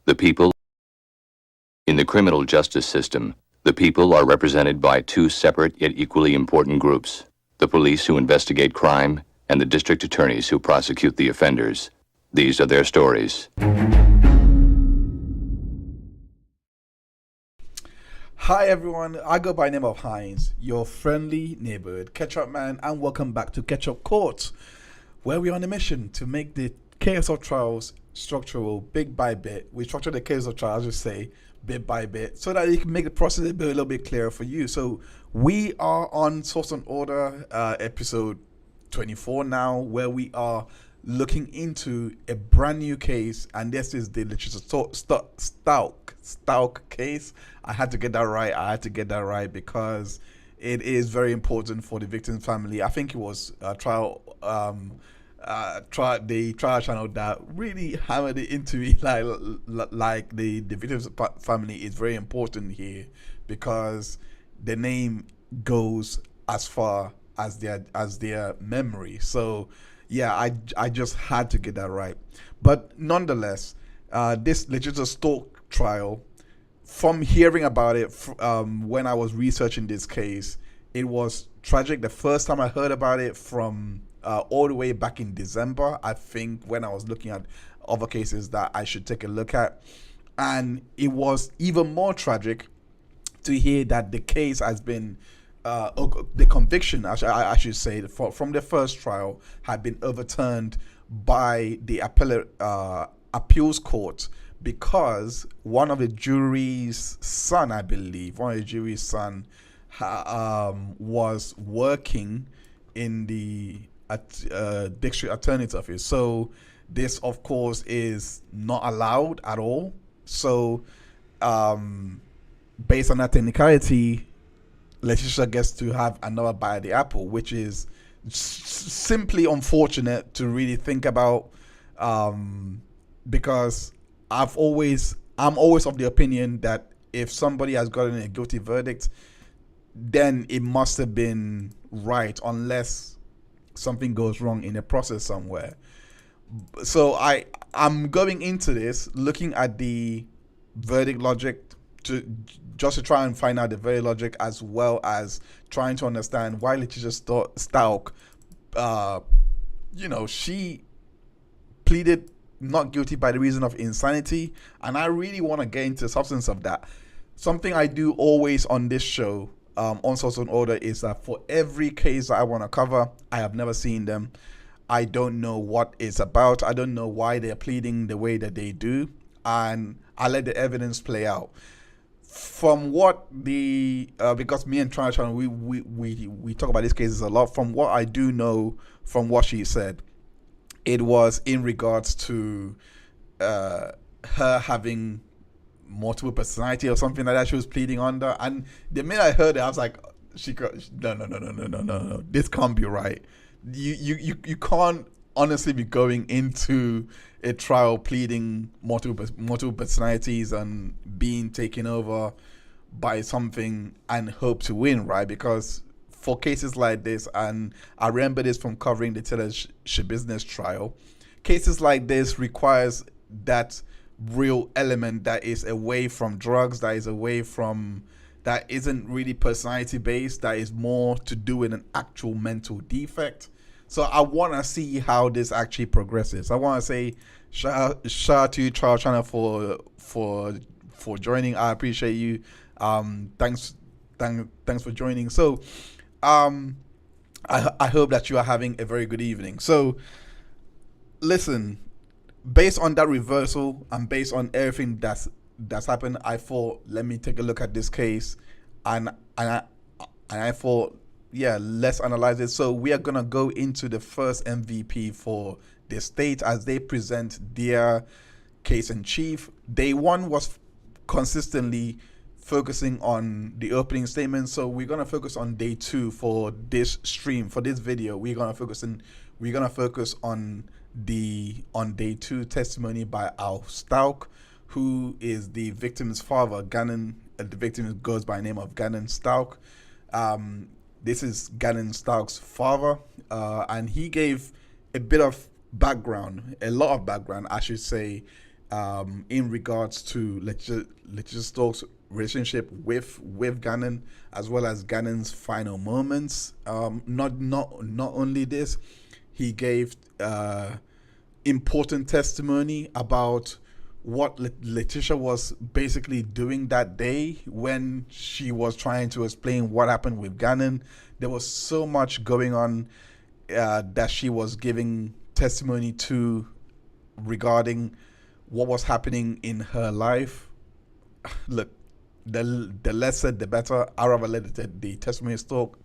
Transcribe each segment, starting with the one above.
The people. In the criminal justice system, the people are represented by two separate yet equally important groups: the police who investigate crime and the district attorneys who prosecute the offenders. These are their stories. Hi everyone, I go by the name of Heinz, your friendly neighborhood Ketchup man, and welcome back to Ketchup Court, where we're on a mission to make the case of trials structural bit by bit. We structure the case of trials, just say, bit by bit, so that you can make the process a little bit clearer for you. So we are on Source and Order, episode 24 now, where we are looking into a brand new case, and this is the Letecia Stauch case. I had to get that right because it is very important for the victim's family. I think it was the trial channel that really hammered it into me, like the victim's family is very important here, because the name goes as far as their memory. So yeah, I just had to get that right. But nonetheless, this Letecia Stauch trial, from hearing about it when I was researching this case, it was tragic. The first time I heard about it, from all the way back in December, I think, when I was looking at other cases that I should take a look at. And it was even more tragic to hear that the case has been the conviction, I should say, from the first trial had been overturned by the appeals court, because one of the jury's son, I believe, was working in the district attorney's office. So this, of course, is not allowed at all. So based on that technicality, Letecia gets to have another bite of the apple, which is simply unfortunate to really think about, because I'm always of the opinion that if somebody has gotten a guilty verdict, then it must have been right, unless something goes wrong in the process somewhere. So I'm going into this looking at the verdict logic, to try and find out the verdict logic, as well as trying to understand why Letecia Stauch, she pleaded not guilty by the reason of insanity, and I really want to get into the substance of that. Something I do always on this show, on Source and Order, is that for every case that I want to cover, I have never seen them. I don't know what it's about. I don't know why they're pleading the way that they do, and I let the evidence play out. From what because me and Trisha, we talk about these cases a lot. From what I do know, from what she said, it was in regards to her having multiple personality or something like that she was pleading under. And the minute I heard it, I was like, no, this can't be right. You can't honestly be going into a trial pleading multiple personalities and being taken over by something and hope to win, right? Because for cases like this, and I remember this from covering the Letecia business trial, cases like this requires that real element that is away from drugs, that isn't really personality based, that is more to do with an actual mental defect. So I want to see how this actually progresses. I want to say shout out to you, Trial Channel, for joining. I appreciate you. Thanks for joining. So I hope that you are having a very good evening. So listen, based on that reversal and based on everything that's happened, I thought, let me take a look at this case, and I thought, yeah, let's analyze it. So we are gonna go into the first MVP for the state as they present their case in chief. Day one was consistently focusing on the opening statement, so we're gonna focus on day two for this stream, for this video. We're gonna focus on day two testimony by Al Stauch, who is the victim's father, Gannon. The victim goes by the name of Gannon Stauch. This is Gannon Stauch's father, and he gave a bit of background, a lot of background, I should say, in regards to Letecia Stauch's relationship with Gannon, as well as Gannon's final moments. Not only this, he gave important testimony about what Letecia was basically doing that day when she was trying to explain what happened with Gannon. There was so much going on that she was giving testimony to regarding what was happening in her life. Look, the less said, the better. I'd rather let the testimony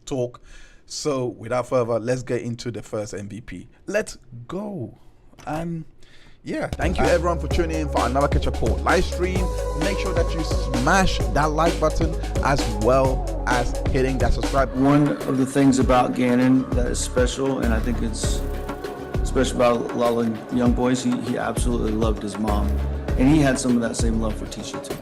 talk. So without further, let's get into the first MVP. Let's go. And yeah, thank you everyone for tuning in for another Ketchup live stream. Make sure that you smash that like button as well as hitting that subscribe. One of the things about Gannon that is special, and I think it's special about a lot of young boys, he absolutely loved his mom. And he had some of that same love for Tisha too.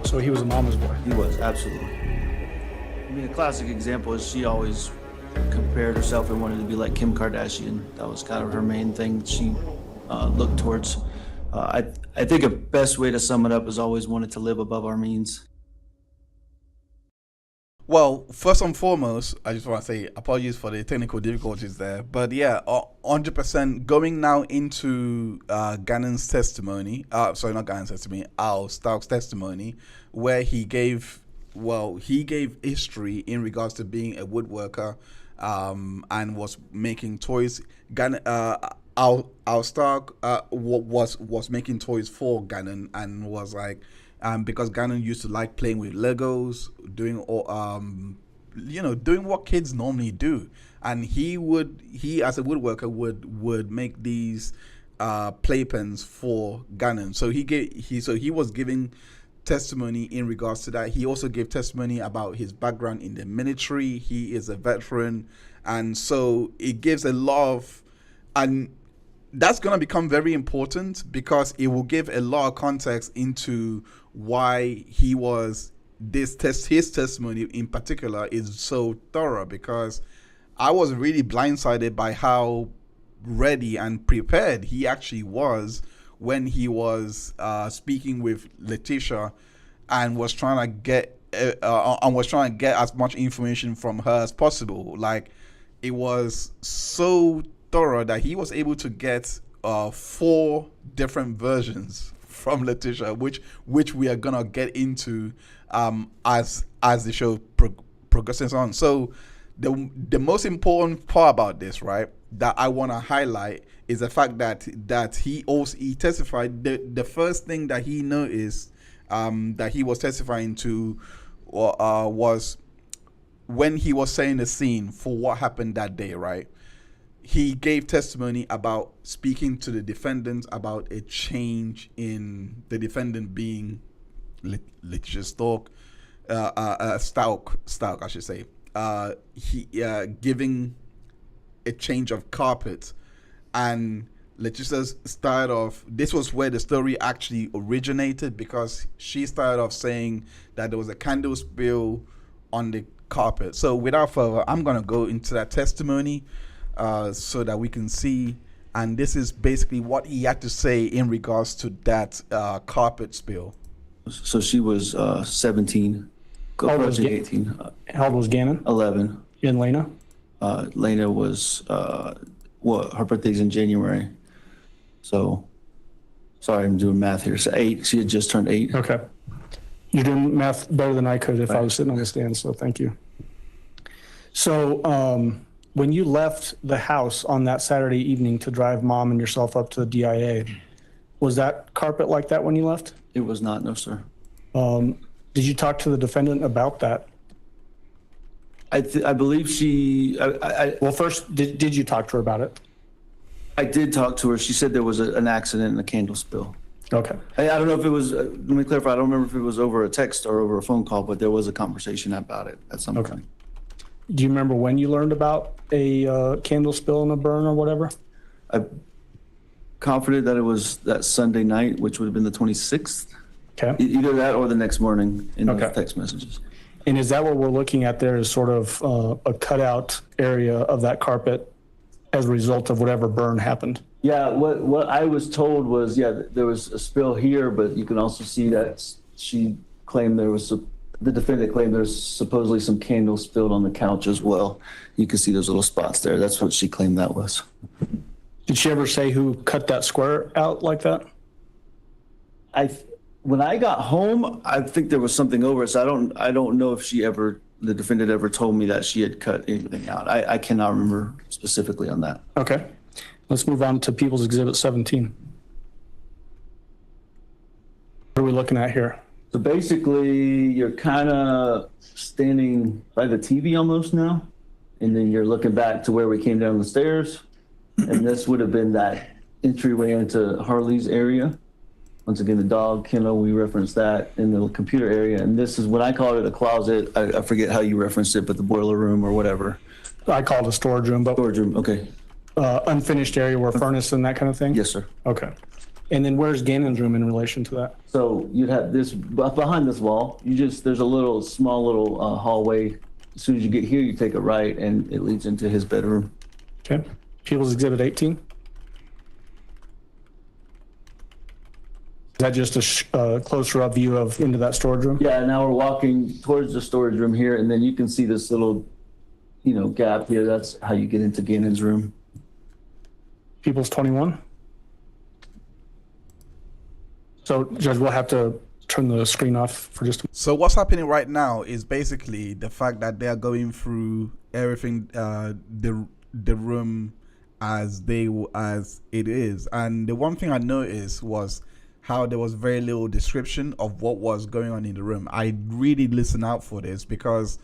So he was a mama's boy. He was, absolutely. I mean, a classic example is she always compared herself and wanted to be like Kim Kardashian. That was kind of her main thing she looked towards. I think a best way to sum it up is always wanted to live above our means. Well, first and foremost, I just want to say apologies for the technical difficulties there. But yeah, 100% going now into Gannon's testimony. Sorry, not Gannon's testimony, Al Stauch's testimony, where he gave history in regards to being a woodworker and was making toys. Al Stauch was making toys for Gannon and was like, because Gannon used to like playing with Legos, doing what kids normally do, and he as a woodworker would make these playpens for Gannon. So he was giving testimony in regards to that. He also gave testimony about his background in the military. He is a veteran, and so it gives a lot of, and that's going to become very important because it will give a lot of context into why he was his testimony in particular is so thorough, because I was really blindsided by how ready and prepared he actually was when he was speaking with Letecia and was trying to get as much information from her as possible. Like, it was so thorough that he was able to get 4 different versions from Letecia, which we are gonna get into as the show progresses on. So the most important part about this, right, that I want to highlight is the fact that he testified. The first thing that he noticed that he was testifying to was when he was setting the scene for what happened that day, right? He gave testimony about speaking to the defendant about a change in the defendant being Letecia Stauch, I should say. He giving a change of carpet, and Letecia started off. This was where the story actually originated, because she started off saying that there was a candle spill on the carpet. So without further, I'm gonna go into that testimony so that we can see. And this is basically what he had to say in regards to that carpet spill. So she was 17, approaching 18. How old was Gannon? 11. And Lena? Lena was, her birthday's in January. So, sorry, I'm doing math here. So 8, she had just turned 8. Okay. You're doing math better than I could if Right. I was sitting on the stand, so thank you. So when you left the house on that Saturday evening to drive mom and yourself up to the DIA, was that carpet like that when you left? It was not, no, sir. Did you talk to the defendant about that? I believe she, Well, first, did you talk to her about it? I did talk to her. She said there was an accident and a candle spill. Okay. I don't know if it was, let me clarify, I don't remember if it was over a text or over a phone call, but there was a conversation about it at some point. Do you remember when you learned about a candle spill and a burn or whatever? I'm confident that it was that Sunday night, which would have been the 26th. Okay. Either that or the next morning in those Okay. text messages. And is that what we're looking at there, is sort of a cutout area of that carpet as a result of whatever burn happened? Yeah, what I was told was, yeah, there was a spill here, but you can also see that she claimed the defendant claimed there's supposedly some candles spilled on the couch as well. You can see those little spots there. That's what she claimed that was. Did she ever say who cut that square out like that? When I got home, I think there was something over it. So I don't know if the defendant ever told me that she had cut anything out. I cannot remember specifically on that. Okay. Let's move on to People's Exhibit 17. What are we looking at here? So basically, you're kind of standing by the TV almost now, and then you're looking back to where we came down the stairs, and this would have been that entryway into Harley's area. Once again, the dog kennel, we referenced that in the computer area, and this is when I called it a closet. I forget how you referenced it, but the boiler room or whatever. I called it a storage room, but Storage room, okay. Unfinished area where furnace and that kind of thing? Yes, sir. Okay. And then where's Gannon's room in relation to that? So you'd have this behind this wall. There's a small little hallway. As soon as you get here, you take a right, and it leads into his bedroom. Okay. People's Exhibit 18. Is that just a closer up view of into that storage room? Yeah. Now we're walking towards the storage room here, and then you can see this little, gap here. That's how you get into Gannon's room. People's 21. So, Judge, we'll have to turn the screen off for just a minute. So what's happening right now is basically the fact that they are going through everything, the room as it is. And the one thing I noticed was how there was very little description of what was going on in the room. I really listened out for this because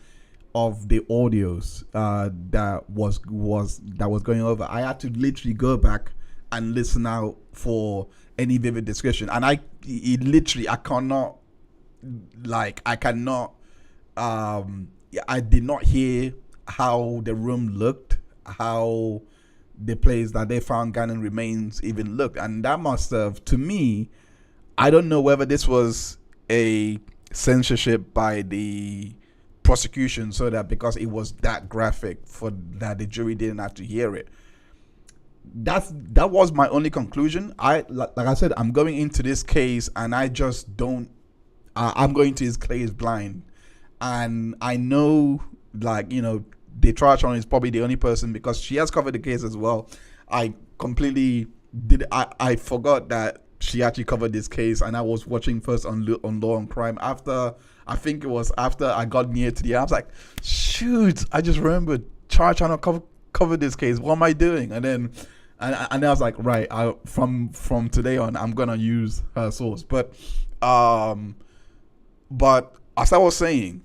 of the audios that was going over. I had to literally go back and listen out for any vivid description, and I did not hear how the room looked, how the place that they found Gannon remains even looked, and that must have, to me, I don't know whether this was a censorship by the prosecution, so that because it was that graphic for that the jury didn't have to hear it. That was my only conclusion. Like I said, I'm going into this case and I just don't. I'm going to this case blind, and I know, the trial attorney is probably the only person because she has covered the case as well. I completely did. I forgot that she actually covered this case, and I was watching first on Law and Crime. After I got near to the end, I was like, shoot! I just remembered trial attorney covered this case. What am I doing? And then I was like, right, from today on, I'm gonna use her source. But as I was saying,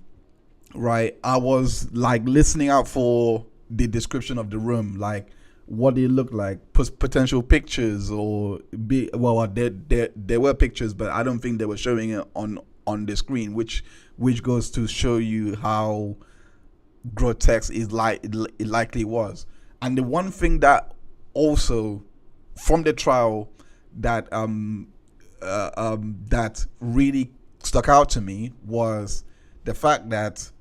right, I was listening out for the description of the room, like what it looked like, potential pictures, or there were pictures, but I don't think they were showing it on the screen, which goes to show you how grotesque it likely was. And the one thing that also from the trial that that really stuck out to me was the fact that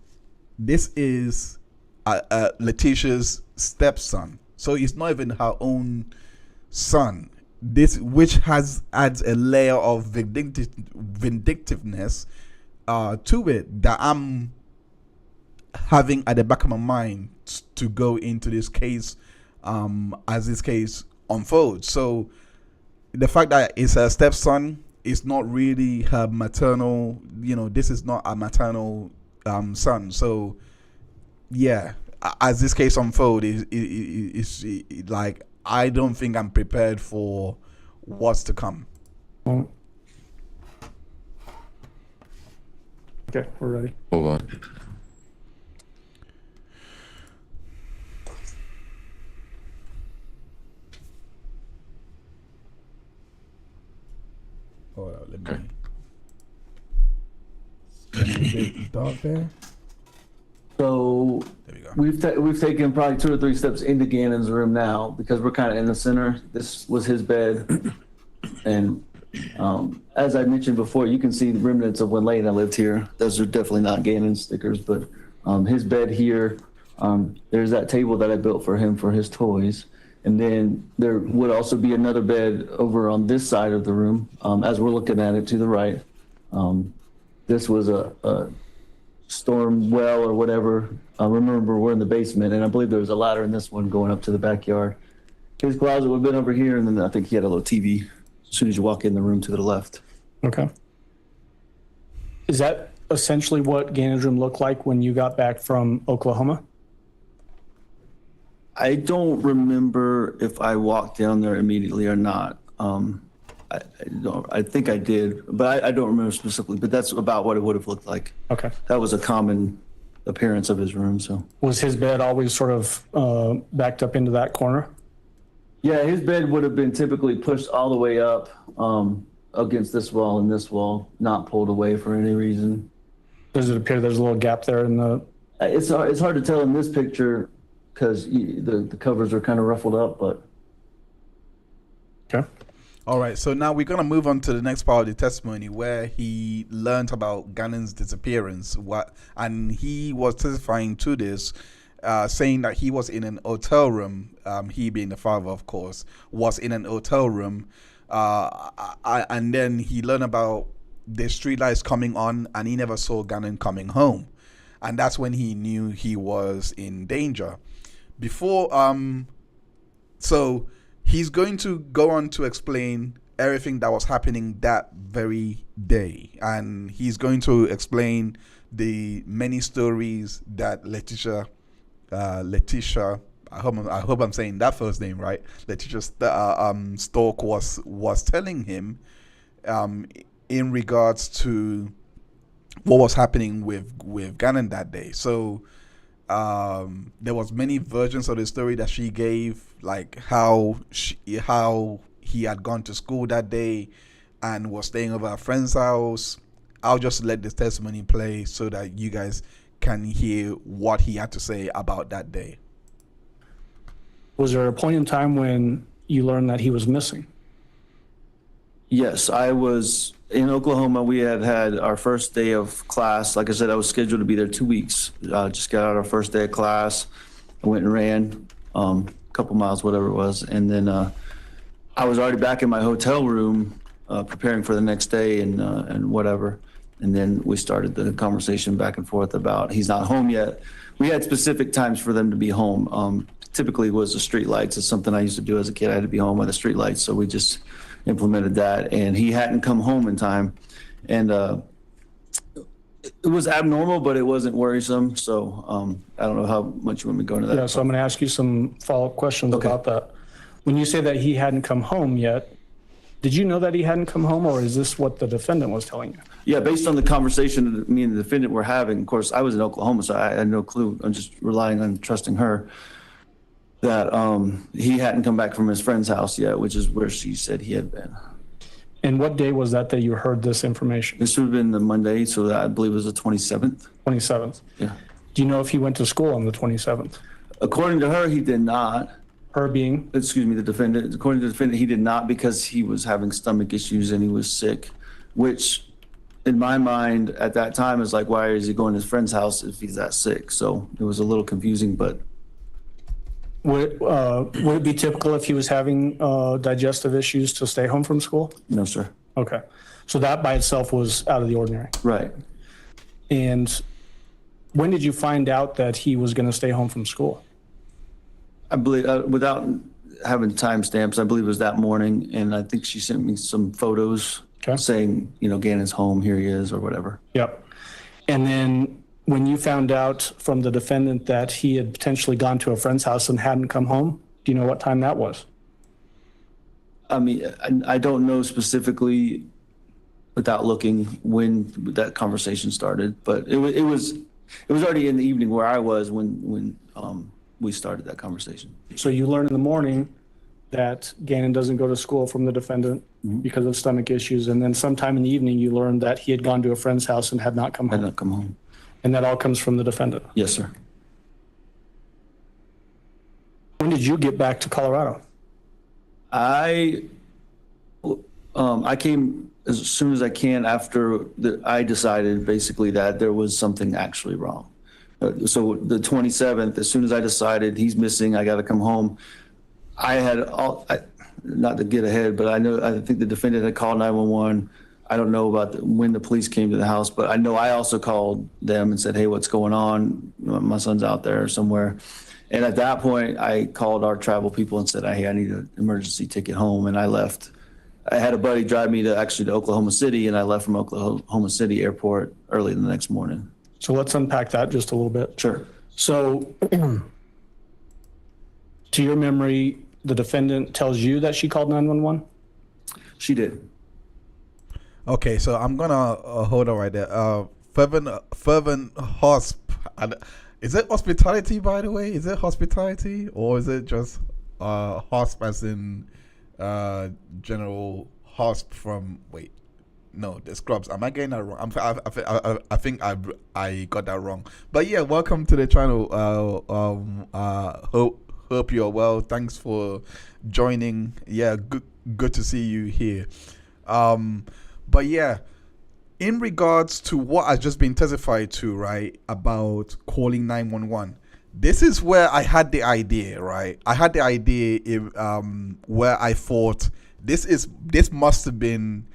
this is Letecia's stepson, so it's not even her own son. This, which adds a layer of vindictiveness to it that I'm having at the back of my mind to go into this case as this case unfolds. So the fact that it's her stepson is not really her maternal, this is not a maternal son. So yeah, as this case unfolds, is like, I don't think I'm prepared for what's to come. Okay, we're ready. Hold on. Hold on, let me. Dog there. So There we go. we've taken probably 2 or 3 steps into Gannon's room now because we're kind of in the center. This was his bed, and as I mentioned before, you can see the remnants of when Lena lived here. Those are definitely not Gannon stickers, but his bed here. There's that table that I built for him for his toys, And then there would also be another bed over on this side of the room, as we're looking at it to the right. This was a storm well or whatever. I remember we're in the basement, and I believe there was a ladder in this one going up to the backyard. His closet would have been over here, and then I think he had a little TV as soon as you walk in the room to the left. Okay. Is that essentially what Gannon's room looked like when you got back from Oklahoma? I don't remember if I walked down there immediately or not. I think I did, but I don't remember specifically, but that's about what it would have looked like. Okay. That was a common appearance of his room, so. Was his bed always sort of backed up into that corner? Yeah, his bed would have been typically pushed all the way up against this wall and this wall, not pulled away for any reason. Does it appear there's a little gap there in the... It's hard to tell in this picture because the covers are kind of ruffled up, but. Okay. All right, so now we're going to move on to the next part of the testimony where he learned about Gannon's disappearance. And he was testifying to this, saying that he was in an hotel room, he being the father, of course, was in an hotel room. And then he learned about the streetlights coming on, and he never saw Gannon coming home. And that's when he knew he was in danger. So he's going to go on to explain everything that was happening that very day. And he's going to explain the many stories that Letecia, I hope I'm saying that first name right, Letecia Stauch was telling him in regards to what was happening with Gannon that day. So there was many versions of the story that she gave, like how he had gone to school that day and was staying over at a friend's house. I'll just let this testimony play so that you guys can hear what he had to say about that day. Was there a point in time when you learned that he was missing? Yes, I was in Oklahoma. We had our first day of class. Like I said, I was scheduled to be there 2 weeks. Just got out our first day of class. I went and ran a couple miles, whatever it was. And then I was already back in my hotel room preparing for the next day and whatever. And then we started the conversation back and forth about he's not home yet. We had specific times for them to be home. Typically it was the street lights. It's something I used to do as a kid. I had to be home by the street lights. So we just implemented that, and he hadn't come home in time. And it was abnormal, but it wasn't worrisome. So I don't know how much you want me to go into that. Yeah, so I'm going to ask you some follow-up questions about that. When you say that he hadn't come home yet, did you know that he hadn't come home, or is this what the defendant was telling you? Yeah, based on the conversation that me and the defendant were having, of course, I was in Oklahoma, so I had no clue. I'm just relying on trusting her that he hadn't come back from his friend's house yet, which is where she said he had been. And what day was that you heard this information? This would have been the Monday, so that I believe it was the 27th. 27th. Yeah. Do you know if he went to school on the 27th? According to her, he did not. Her being? Excuse me, the defendant. According to the defendant, he did not because he was having stomach issues and he was sick, which in my mind at that time is like, why is he going to his friend's house if he's that sick? So it was a little confusing, but. Would it be typical if he was having digestive issues to stay home from school? No, sir. Okay. So that by itself was out of the ordinary. Right. And when did you find out that he was going to stay home from school? I believe, without having timestamps, I believe it was that morning. And I think she sent me some photos saying, Gannon's home, here he is, or whatever. Yep. And then when you found out from the defendant that he had potentially gone to a friend's house and hadn't come home, do you know what time that was? I mean, I don't know specifically without looking when that conversation started, but it was already in the evening where I was when we started that conversation. So you learn in the morning that Gannon doesn't go to school from the defendant because of stomach issues, and then sometime in the evening you learned that he had gone to a friend's house and had not come home. Had not come home. And that all comes from the defendant? Yes, sir. When did you get back to Colorado? I came as soon as I can after I decided basically that there was something actually wrong. So the 27th, as soon as I decided he's missing, I got to come home, Not to get ahead, but I think the defendant had called 911. I don't know about when the police came to the house, but I know I also called them and said, hey, what's going on? My son's out there somewhere. And at that point, I called our travel people and said, hey, I need an emergency ticket home. And I left. I had a buddy drive me to Oklahoma City, and I left from Oklahoma City airport early the next morning. So let's unpack that just a little bit. Sure. So to your memory, the defendant tells you that she called 911? She did. Okay, so I'm gonna hold on right there. Fervent hosp. Is it hospitality, by the way? Is it hospitality, or is it just hosp as in general hosp from? Wait, no, the Scrubs. Am I getting that wrong? I think I got that wrong. But yeah, welcome to the channel. Hope you're well. Thanks for joining. Yeah, good to see you here. But yeah, in regards to what has just been testified to, right, about calling 911, this is where I had the idea, right? I had the idea where I thought this must have been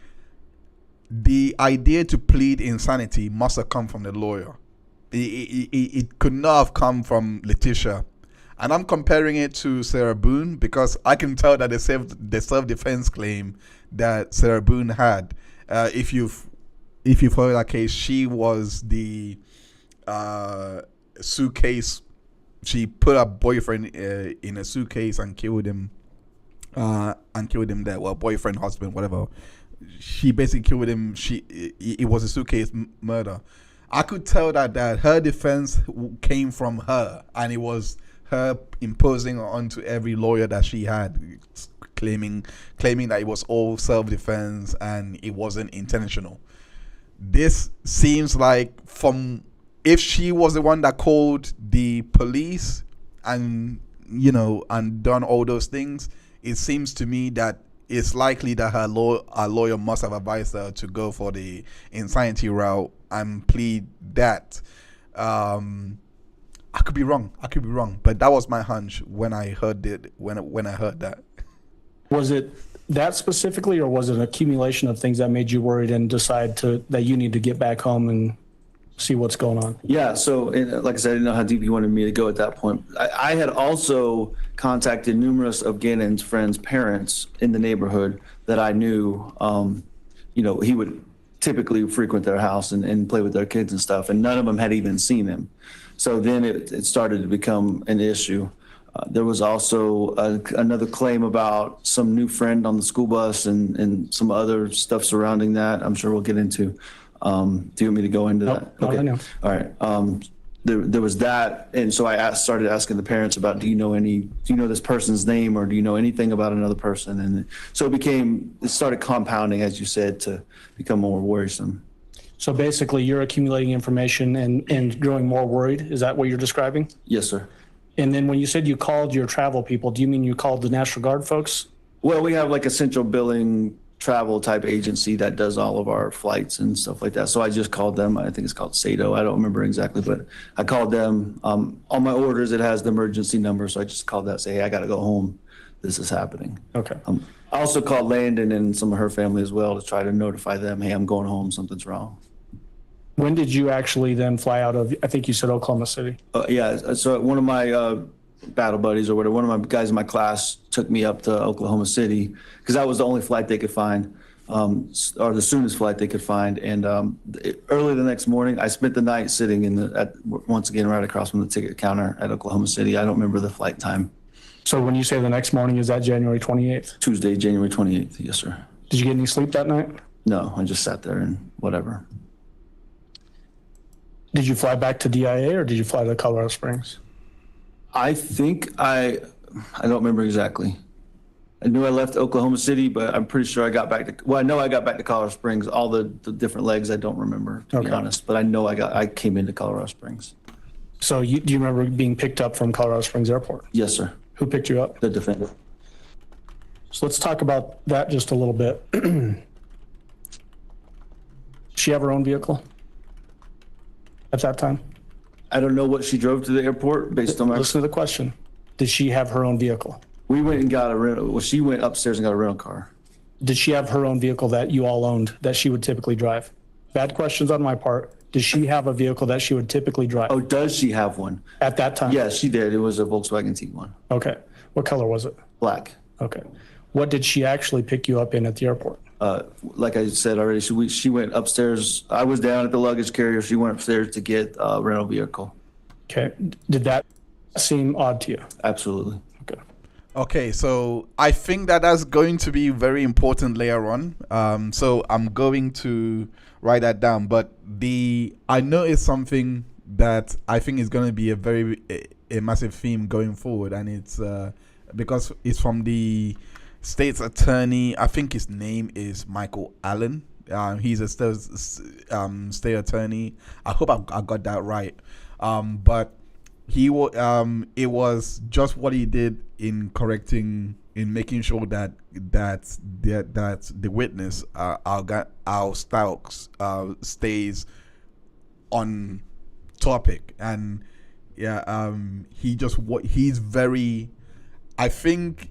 the idea to plead insanity must have come from the lawyer. It could not have come from Letecia. And I'm comparing it to Sarah Boone because I can tell that the self-defense claim that Sarah Boone had, if you follow that case, she was the suitcase. She put her boyfriend in a suitcase and killed him. There. Well, boyfriend, husband, whatever. She basically killed him. It was a suitcase murder. I could tell that her defense came from her, and it was her imposing onto every lawyer that she had, claiming that it was all self-defense and it wasn't intentional. This seems like, from if she was the one that called the police and done all those things, it seems to me that it's likely that her lawyer must have advised her to go for the insanity route and plead that. I could be wrong, but that was my hunch when I heard it. When I heard that. Was it that specifically, or was it an accumulation of things that made you worried and decide that you need to get back home and see what's going on? Yeah. So, like I said, I didn't know how deep you wanted me to go at that point. I had also contacted numerous of Gannon's friends' parents in the neighborhood that I knew. He would typically frequent their house and play with their kids and stuff, and none of them had even seen him. So then it started to become an issue. There was also another claim about some new friend on the school bus and some other stuff surrounding that. I'm sure we'll get into. Do you want me to go into that? Okay. No. All right. There was that, and so I started asking the parents about, do you know this person's name, or do you know anything about another person? And so it started compounding, as you said, to become more worrisome. So basically, you're accumulating information and growing more worried. Is that what you're describing? Yes, sir. And then when you said you called your travel people, do you mean you called the National Guard folks? Well, we have like a central billing travel type agency that does all of our flights and stuff like that. So I just called them. I think it's called Sato. I don't remember exactly, but I called them. On my orders, it has the emergency number. So I just called that, say, hey, I got to go home. This is happening. Okay. I also called Landon and some of her family as well to try to notify them, hey, I'm going home. Something's wrong. When did you actually then fly out of, I think you said Oklahoma City? Yeah. So one of my battle buddies or whatever, one of my guys in my class took me up to Oklahoma City because that was the only flight they could find, or the soonest flight they could find. And early the next morning, I spent the night sitting once again, right across from the ticket counter at Oklahoma City. I don't remember the flight time. So when you say the next morning, is that January 28th? Tuesday, January 28th. Yes, sir. Did you get any sleep that night? No, I just sat there and whatever. Did you fly back to DIA or did you fly to Colorado Springs? I think I don't remember exactly. I knew I left Oklahoma City, but I'm pretty sure I got back to, I know I got back to Colorado Springs. All the different legs I don't remember, to be honest, but I know I came into Colorado Springs. So do you remember being picked up from Colorado Springs Airport? Yes, sir. Who picked you up? The defendant. So let's talk about that just a little bit. She have her own vehicle at that time? I don't know what she drove to the airport based on my... Listen to the question. Did she have her own vehicle? We went and got a rental. Well, she went upstairs and got a rental car. Did she have her own vehicle that you all owned that she would typically drive? Bad questions on my part. Does she have a vehicle that she would typically drive Oh, does she have one? at that time? Yes, she did. It was a Volkswagen T1, Okay. What color was it? black. Okay. What did she actually pick you up in at the airport? Like I said already, she went upstairs. I was down at the luggage carrier. She went upstairs to get a rental vehicle. Okay. Did that seem odd to you? Absolutely. Okay. Okay, so I think that that's going to be very important later on. So I'm going to write that down. But I know it's something that I think is going to be a massive theme going forward, and it's because it's from the state's attorney. I think his name is Michael Allen. He's a state attorney. I hope I got that right. But it was just what he did in making sure that the witness, our Stauch, stays on topic. And yeah, he's very, I think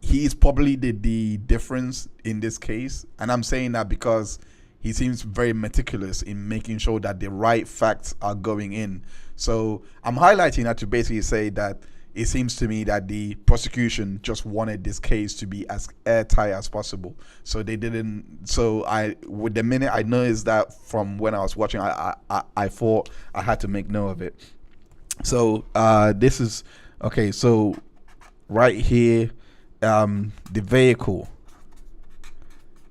he's probably the difference in this case. And I'm saying that because he seems very meticulous in making sure that the right facts are going in. So I'm highlighting that to basically say that it seems to me that the prosecution just wanted this case to be as airtight as possible. So they didn't. So with the minute I noticed that from when I was watching, I thought I had to make note of it. So this is okay. So right here, the vehicle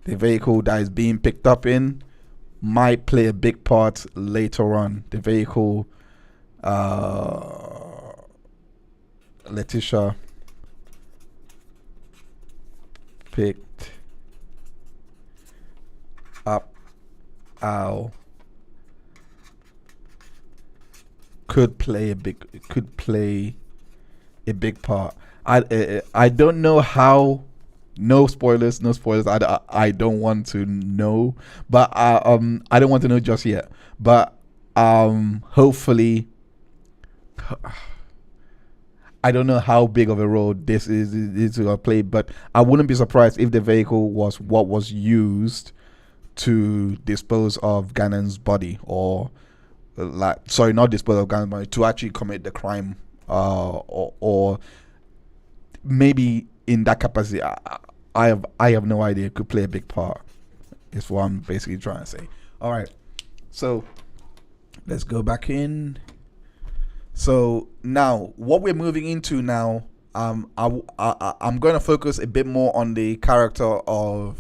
that is being picked up in might play a big part later on. The vehicle Letecia picked up Al could play a big part. I don't know how. No spoilers. I don't want to know, but I don't want to know just yet. But hopefully, I don't know how big of a role this is going to play, but I wouldn't be surprised if the vehicle was what was used to dispose of Gannon's body, or not dispose of Gannon's body, to actually commit the crime, or maybe in that capacity. I have no idea. It could play a big part. Is what I'm basically trying to say. All right, so let's go back in. So now, what we're moving into now, I'm going to focus a bit more on the character of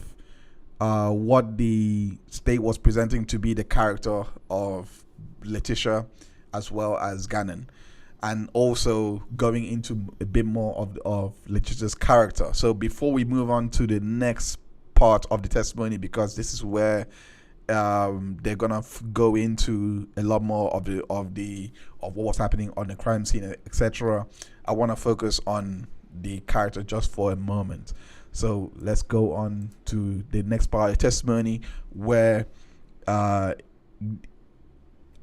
what the state was presenting to be the character of Letecia, as well as Gannon, and also going into a bit more of Letecia's character. So before we move on to the next part of the testimony, because this is where they're gonna go into a lot more of what was happening on the crime scene, etc. I want to focus on the character just for a moment. So let's go on to the next part of the testimony, where Al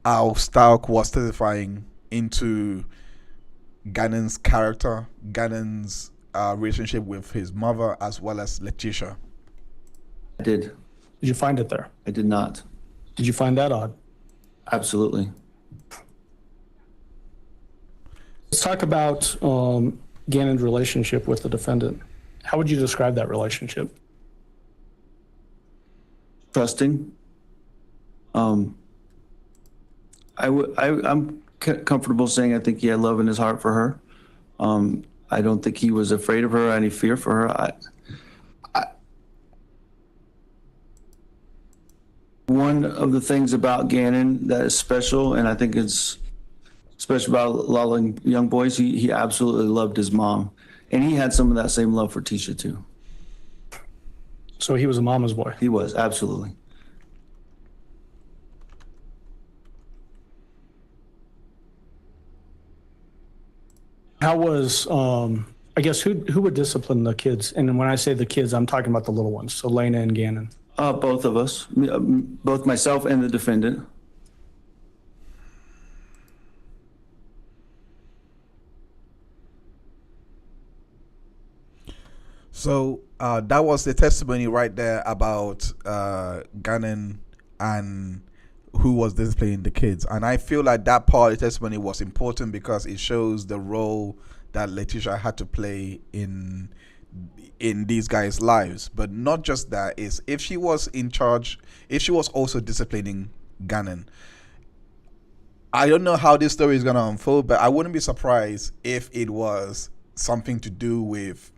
Stauch was testifying into Gannon's character, Gannon's relationship with his mother, as well as Letecia. I did. Did you find it there? I did not. Did you find that odd? Absolutely. Let's talk about Gannon's relationship with the defendant. How would you describe that relationship? Trusting. I'm comfortable saying I think he had love in his heart for her. I don't think he was afraid of her or any fear for her. One of the things about Gannon that is special, and I think it's special about a lot of young boys, he absolutely loved his mom. And he had some of that same love for Tisha too. So he was a mama's boy. He was, absolutely. How was, I guess, who would discipline the kids? And when I say the kids, I'm talking about the little ones, so Lena and Gannon. Both of us, both myself and the defendant. So that was the testimony right there about Gannon and who was disciplining the kids. And I feel like that part of the testimony was important because it shows the role that Letecia had to play in these guys' lives. But not just that, is if she was in charge, if she was also disciplining Gannon, I don't know how this story is going to unfold, but I wouldn't be surprised if it was something to do with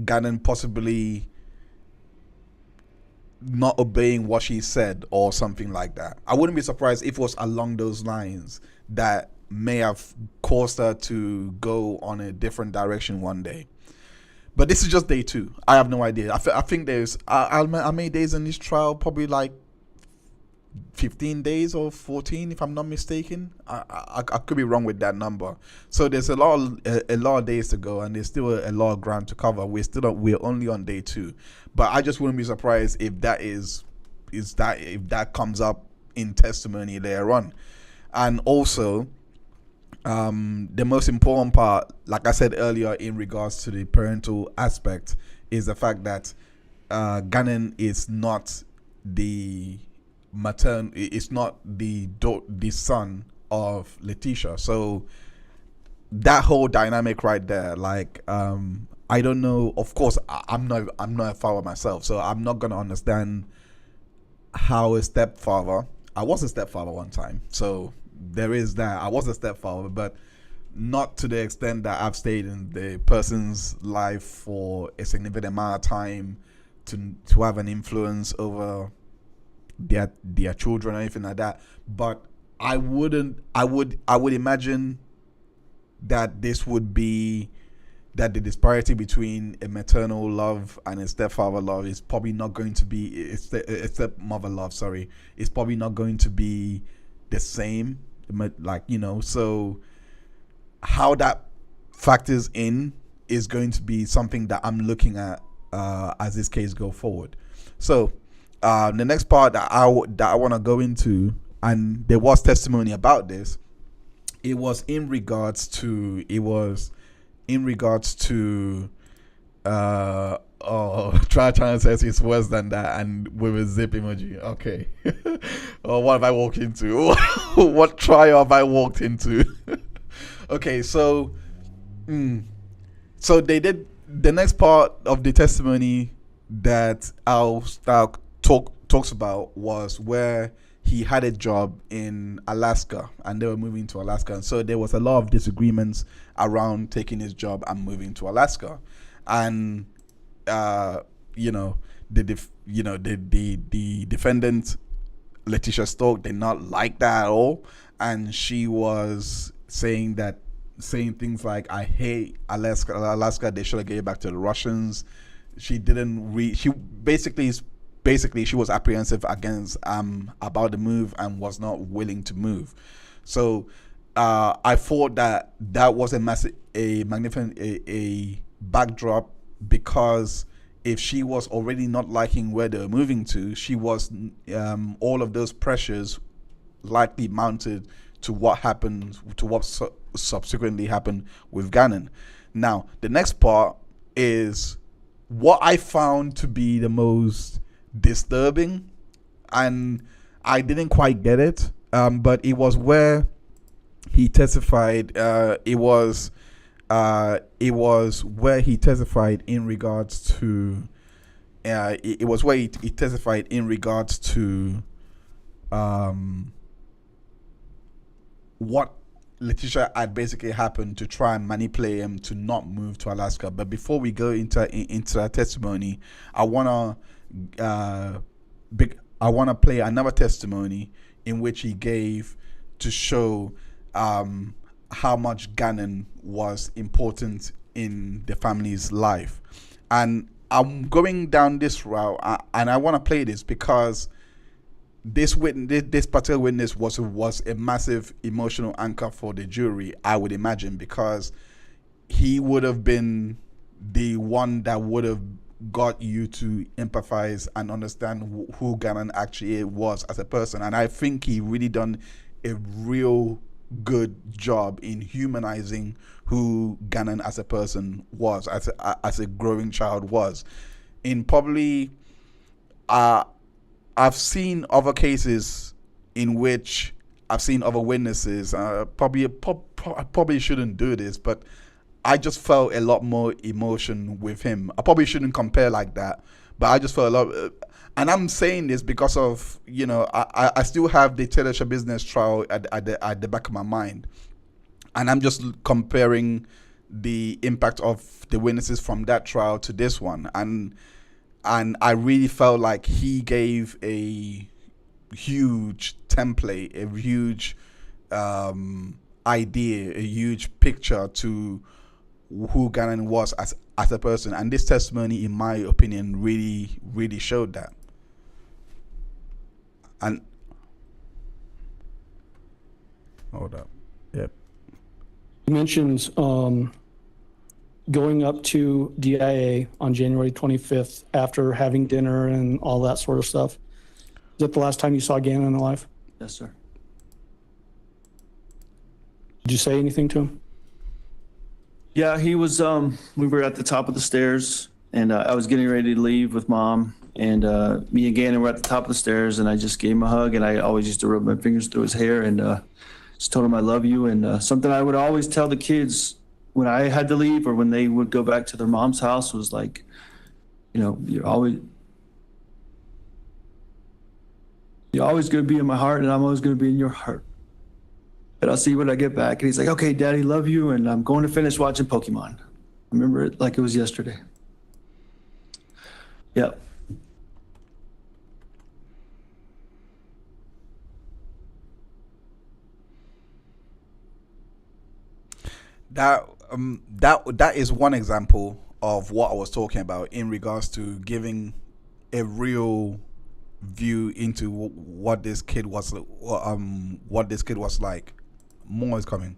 Gannon possibly not obeying what she said or something like that. I wouldn't be surprised if it was along those lines that may have caused her to go on a different direction one day. But this is just day 2. I have no idea. I think there's how many days in this trial? Probably like 15 days or 14, if I'm not mistaken. I could be wrong with that number. So there's a lot of days to go, and there's still a lot of ground to cover. We're only on day 2, but I just wouldn't be surprised if that comes up in testimony later on. And also, the most important part, like I said earlier, in regards to the parental aspect, is the fact that Gannon is not the it's not the son of Letecia. So that whole dynamic right there, like I don't know, of course I'm not a father myself, so I'm not gonna understand how a stepfather, I was a stepfather one time, so there is that. I was a stepfather, but not to the extent that I've stayed in the person's life for a significant amount of time to have an influence over their children or anything like that. But I would imagine that this would be that the disparity between a maternal love and a stepfather love is probably not going to be a stepmother love, sorry, is probably not going to be the same, like, you know. So how that factors in is going to be something that I'm looking at as this case go forward. So the next part that I want to go into, and there was testimony about this, it was in regards to Try says it's worse than that, and with a zip emoji. Okay. Oh, what have I walked into? What trial have I walked into? Okay, so they did the next part of the testimony that Stauch talks about was where he had a job in Alaska and they were moving to Alaska, and so there was a lot of disagreements around taking his job and moving to Alaska, and the defendant Letecia Stauch did not like that at all, and she was saying things like, "I hate Alaska. They should have gave it back to the Russians." She didn't she basically she was apprehensive about the move and was not willing to move. So I thought that was a magnificent backdrop, because if she was already not liking where they were moving to, she was all of those pressures likely mounted to what happened, to what subsequently happened with Gannon. Now the next part is what I found to be the most disturbing, and I didn't quite get it, but it was where he testified. It was where he testified in regards to what Letecia had basically happened to try and manipulate him to not move to Alaska. But before we go into that testimony, I wanna play another testimony in which he gave to show how much Gannon was important in the family's life. And I'm going down this route, and I want to play this because this particular witness was a massive emotional anchor for the jury, I would imagine, because he would have been the one that would have got you to empathize and understand who Gannon actually was as a person. And I think he really done a real good job in humanizing who Gannon as a person was, as a growing child was. In probably, I've seen other cases in which I've seen other witnesses. I probably shouldn't do this, but I just felt a lot more emotion with him. I probably shouldn't compare like that, but I just felt a lot. And I'm saying this because of, I still have the Letecia business trial at the back of my mind, and I'm just comparing the impact of the witnesses from that trial to this one, and I really felt like he gave a huge template, a huge idea, a huge picture to who Gannon was as a person, and this testimony, in my opinion, really showed that. And hold up, yep. You mentioned going up to DIA on January 25th after having dinner and all that sort of stuff. Is that the last time you saw Gannon alive? Yes, sir. Did you say anything to him? Yeah, he was, we were at the top of the stairs, and I was getting ready to leave with Mom, and me and Gannon were at the top of the stairs, and I just gave him a hug, and I always used to rub my fingers through his hair, and just told him I love you, and something I would always tell the kids when I had to leave or when they would go back to their mom's house was like, you're always going to be in my heart, and I'm always going to be in your heart. And I'll see you when I get back. And he's like, okay, Daddy, love you. And I'm going to finish watching Pokemon. I remember it like it was yesterday. Yep. That is one example of what I was talking about in regards to giving a real view into what this kid was like. More is coming.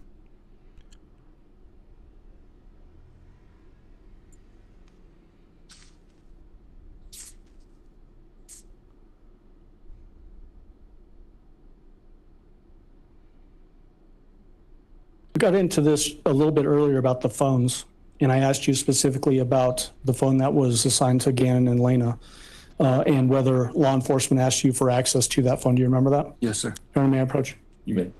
We got into this a little bit earlier about the phones, and I asked you specifically about the phone that was assigned to Gannon and Lena, and whether law enforcement asked you for access to that phone. Do you remember that? Yes, sir. May I approach? You may.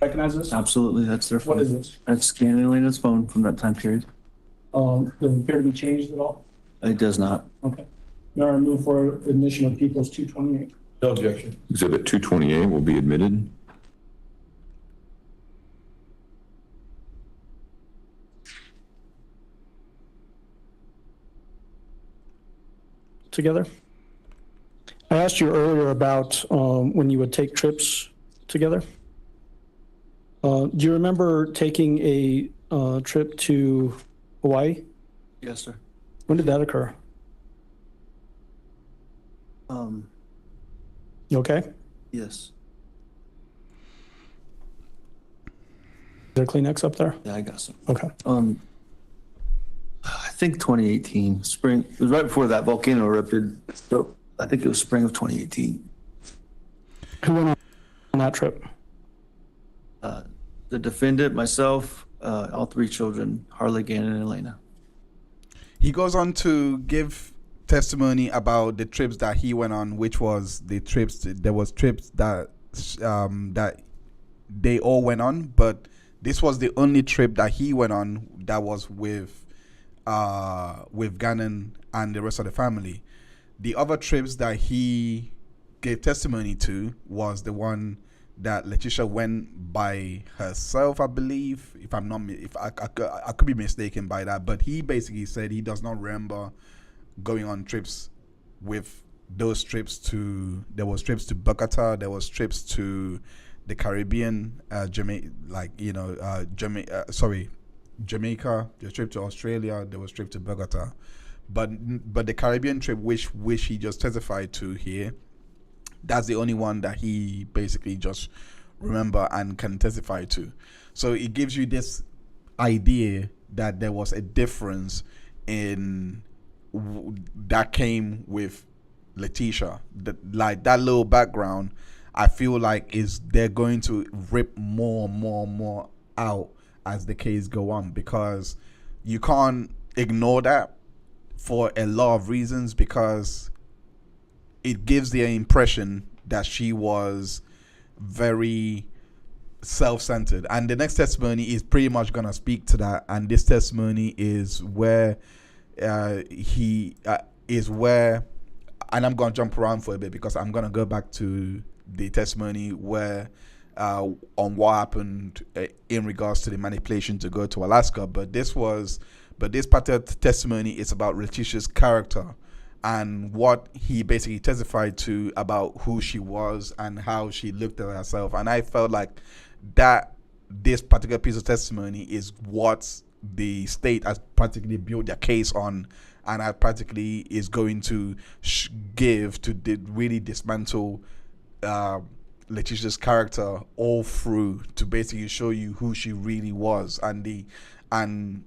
Recognize this? Absolutely. That's their phone. What is this? That's Gannon and Lena's phone from that time period. Does it appear to be changed at all? It does not. Okay. Now I move for admission of People's 228. No objection. Exhibit 228 will be admitted. Together. I asked you earlier about when you would take trips together. Do you remember taking a trip to Hawaii? Yes, sir. When did that occur? You okay? Yes. Is there Kleenex up there? Yeah, I got some. Okay. I think 2018 spring. It was right before that volcano erupted. So I think it was spring of 2018. Who went on that trip? The defendant, myself, all three children, Harley, Gannon, and Elena. He goes on to give testimony about the trips that he went on, which was the trips. There was trips that that they all went on, but this was the only trip that he went on that was with Gannon and the rest of the family. The other trips that he gave testimony to was the one that Letecia went by herself, I believe. If I'm not, if I could be mistaken by that, but he basically said he does not remember going on trips with those trips to. There was trips to Bogota. There was trips to the Caribbean, Jamaica. The trip to Australia. There was trip to Bogota, but the Caribbean trip, which he just testified to here. That's the only one that he basically just remember and can testify to. So it gives you this idea that there was a difference in that came with Letecia. That little background, I feel like they're going to rip more and more and more out as the case go on, because you can't ignore that for a lot of reasons, because it gives the impression that she was very self-centered, and the next testimony is pretty much gonna speak to that. And this testimony is where and I'm gonna jump around for a bit because I'm gonna go back to the testimony where on what happened in regards to the manipulation to go to Alaska. But this particular testimony is about Letecia's character and what he basically testified to about who she was and how she looked at herself. And I felt like that this particular piece of testimony is what the state has practically built their case on, and I practically is going to give to really dismantle Letecia's character all through, to basically show you who she really was. And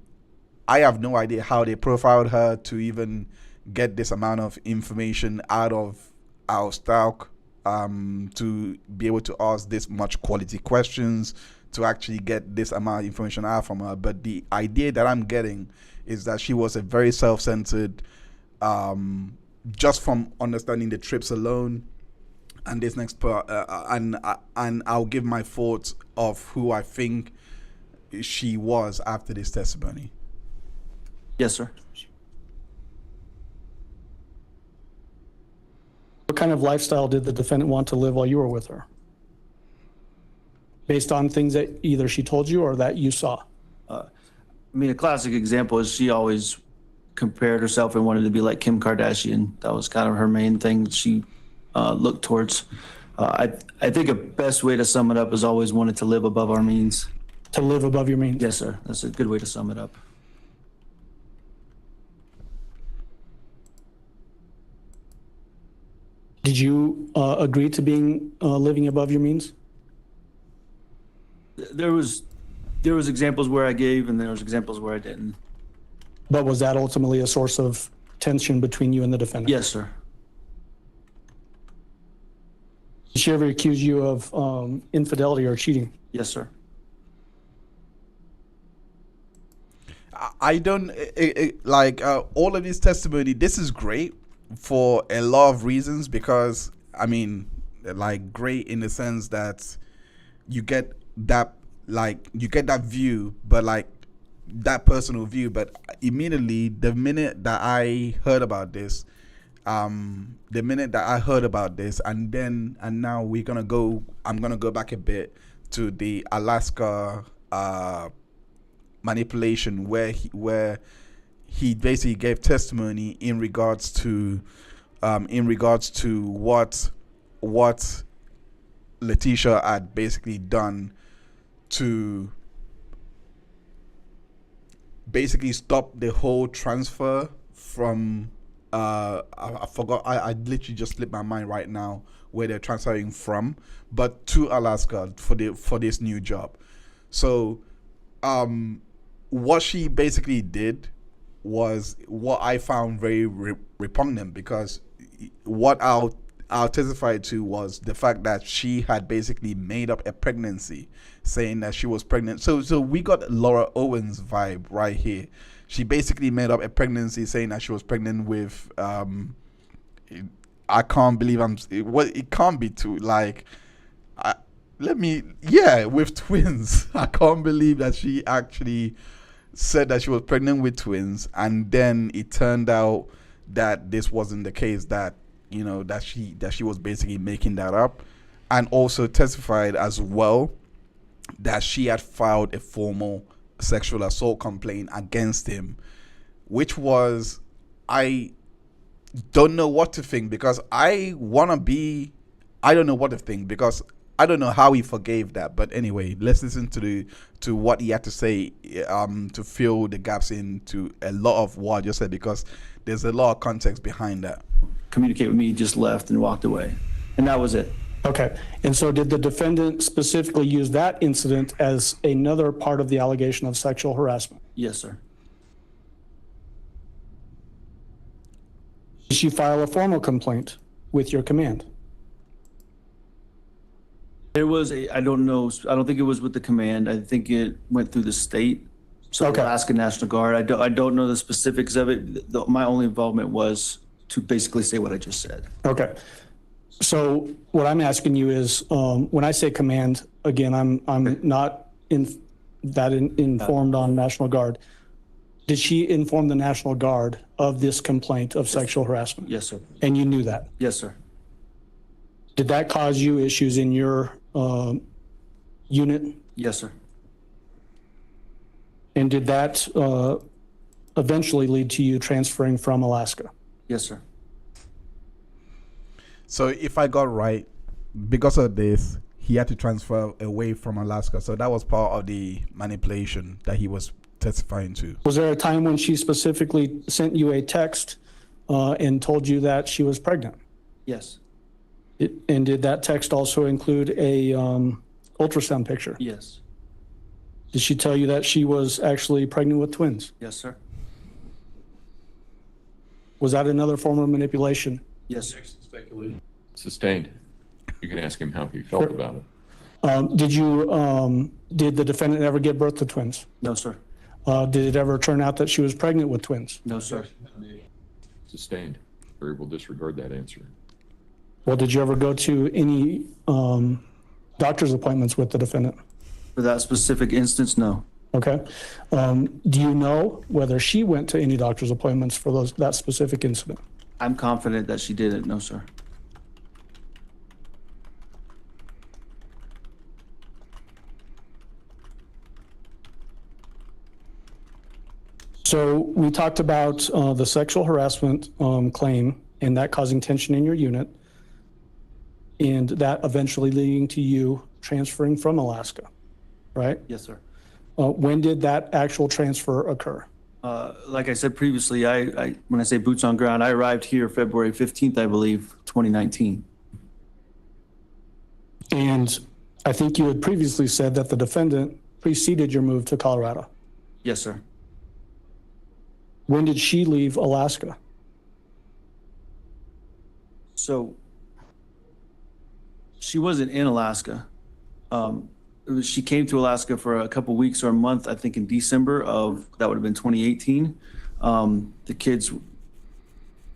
I have no idea how they profiled her to even get this amount of information out of Stauch, to be able to ask this much quality questions, to actually get this amount of information out from her. But the idea that I'm getting is that she was a very self-centered, just from understanding the trips alone. And this next part, and I'll give my thoughts of who I think she was after this testimony. Yes, sir. What kind of lifestyle did the defendant want to live while you were with her? Based on things that either she told you or that you saw? I mean, a classic example is she always compared herself and wanted to be like Kim Kardashian. That was kind of her main thing that she looked towards. I think a best way to sum it up is always wanted to live above our means. To live above your means? Yes, sir. That's a good way to sum it up. Did you agree to being living above your means? There was examples where I gave, and there was examples where I didn't. But was that ultimately a source of tension between you and the defendant? Yes, sir. Did she ever accuse you of infidelity or cheating? Yes, sir. I don't like all of this testimony. This is great for a lot of reasons, because I mean, like, great in the sense that you get that view, but like that personal view. But immediately, the minute that I heard about this, and now I'm gonna go back a bit to the Alaska manipulation, where he basically gave testimony in regards to what Letecia had basically done to basically stop the whole transfer from I forgot, I literally just slipped my mind right now where they're transferring from, but to Alaska for this new job. So what she basically did was what I found very repugnant, because what I'll testify to was the fact that she had basically made up a pregnancy, saying that she was pregnant. So we got Laura Owens vibe right here. She basically made up a pregnancy, saying that she was pregnant with I can't believe it can't be two, like, with twins. I can't believe that she actually said that she was pregnant with twins, and then it turned out that this wasn't the case, that that she was basically making that up, and also testified as well that she had filed a formal sexual assault complaint against him, which was, I don't know what to think, because I don't know what to think, because I don't know how he forgave that. But anyway, let's listen to what he had to say to fill the gaps into a lot of what I just said, because there's a lot of context behind that. Communicate with me, just left and walked away, and that was it. Okay. And so did the defendant specifically use that incident as another part of the allegation of sexual harassment? Yes, sir. Did she file a formal complaint with your command? There was I don't know, I don't think it was with the command. I think it went through the state. So Okay. Alaska National Guard. I don't know the specifics of it. My only involvement was to basically say what I just said. Okay. So what I'm asking you is, when I say command, again, I'm not informed on National Guard. Did she inform the National Guard of this complaint of sexual harassment? Yes, sir. And you knew that? Yes, sir. Did that cause you issues in your unit? Yes, sir. And did that eventually lead to you transferring from Alaska? Yes, sir. So if I got right, because of this, he had to transfer away from Alaska. So that was part of the manipulation that he was testifying to. Was there a time when she specifically sent you a text and told you that she was pregnant? Yes. And did that text also include a ultrasound picture? Yes. Did she tell you that she was actually pregnant with twins? Yes, sir. Was that another form of manipulation? Yes, sir. Sustained. You can ask him how he felt about it. Did the defendant ever give birth to twins? No, sir. Did it ever turn out that she was pregnant with twins? No, sir. Sustained. Or we'll disregard that answer. Well, did you ever go to any doctor's appointments with the defendant? For that specific instance, no. Okay. Do you know whether she went to any doctor's appointments for that specific incident? I'm confident that she didn't. No, sir. So we talked about the sexual harassment claim and that causing tension in your unit, and that eventually leading to you transferring from Alaska, right? Yes, sir. When did that actual transfer occur? Like I said previously, I when I say boots on ground, I arrived here February 15th, I believe, 2019. And I think you had previously said that the defendant preceded your move to Colorado. Yes, sir. When did she leave Alaska? So she wasn't in Alaska. She came to Alaska for a couple weeks or a month, I think in December of, that would have been 2018.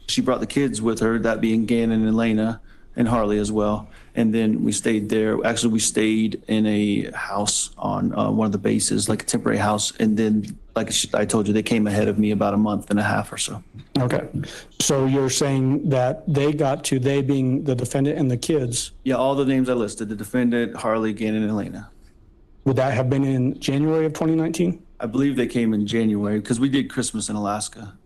She brought the kids with her, that being Gannon and Lena and Harley as well. And then we stayed there. Actually, we stayed in a house on one of the bases, like a temporary house. And then, like I told you, they came ahead of me about a month and a half or so. Okay. So you're saying that they being the defendant and the kids, Yeah, all the names I listed, the defendant, Harley, Gannon, and Lena. would that have been in January of 2019? I believe they came in January because we did Christmas in Alaska.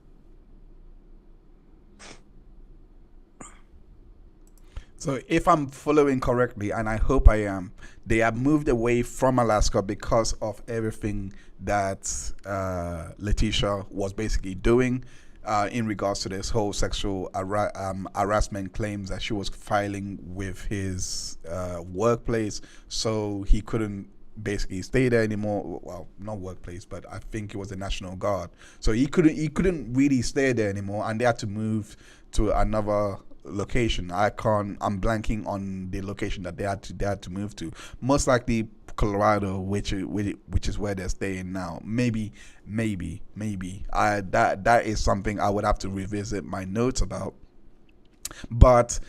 So if I'm following correctly, and I hope I am, they have moved away from Alaska because of everything that Letecia was basically doing in regards to this whole sexual harassment claims that she was filing with his workplace. So he couldn't basically stay there anymore. Well, not workplace, but I think it was the National Guard. So he couldn't really stay there anymore, and they had to move to another location. I'm blanking on the location that they had to move to. Most likely Colorado, which is where they're staying now. Maybe. That is something I would have to revisit my notes about. But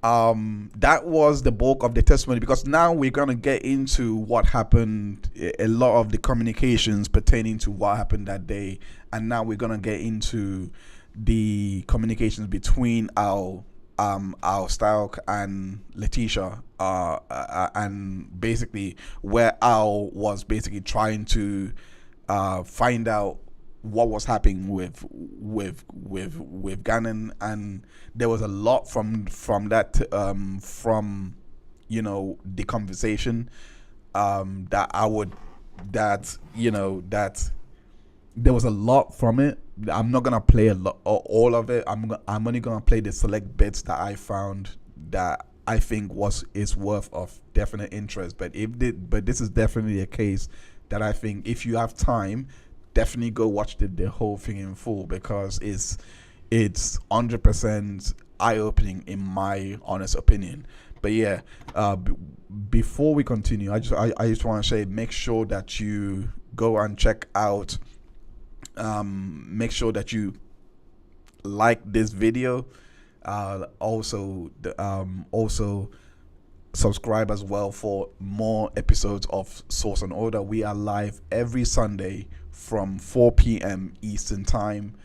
that was the bulk of the testimony, because now we're going to get into what happened, a lot of the communications pertaining to what happened that day, and now we're going to get into the communications between our Stauch and Letecia, and basically where Al was basically trying to find out what was happening with Gannon, and there was a lot from that the conversation that there was a lot from it. I'm not gonna play all of it. I'm only gonna play the select bits that I found that I think is worth of definite interest. But this is definitely a case that I think if you have time, definitely go watch the whole thing in full, because it's 100% eye-opening in my honest opinion. But yeah, before we continue, I just want to say, make sure that you go and check out. Make sure that you like this video. Also subscribe as well for more episodes of Source and Order. We are live every Sunday from 4 p.m. Eastern Time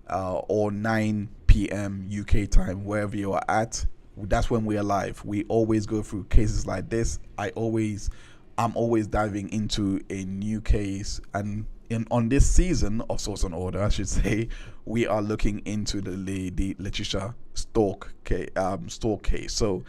or 9 p.m. UK time, wherever you are at. That's when we are live. We always go through cases like this. I'm always diving into a new case, and on this season of Source and Order, I should say, we are looking into the Letecia Stauch case. So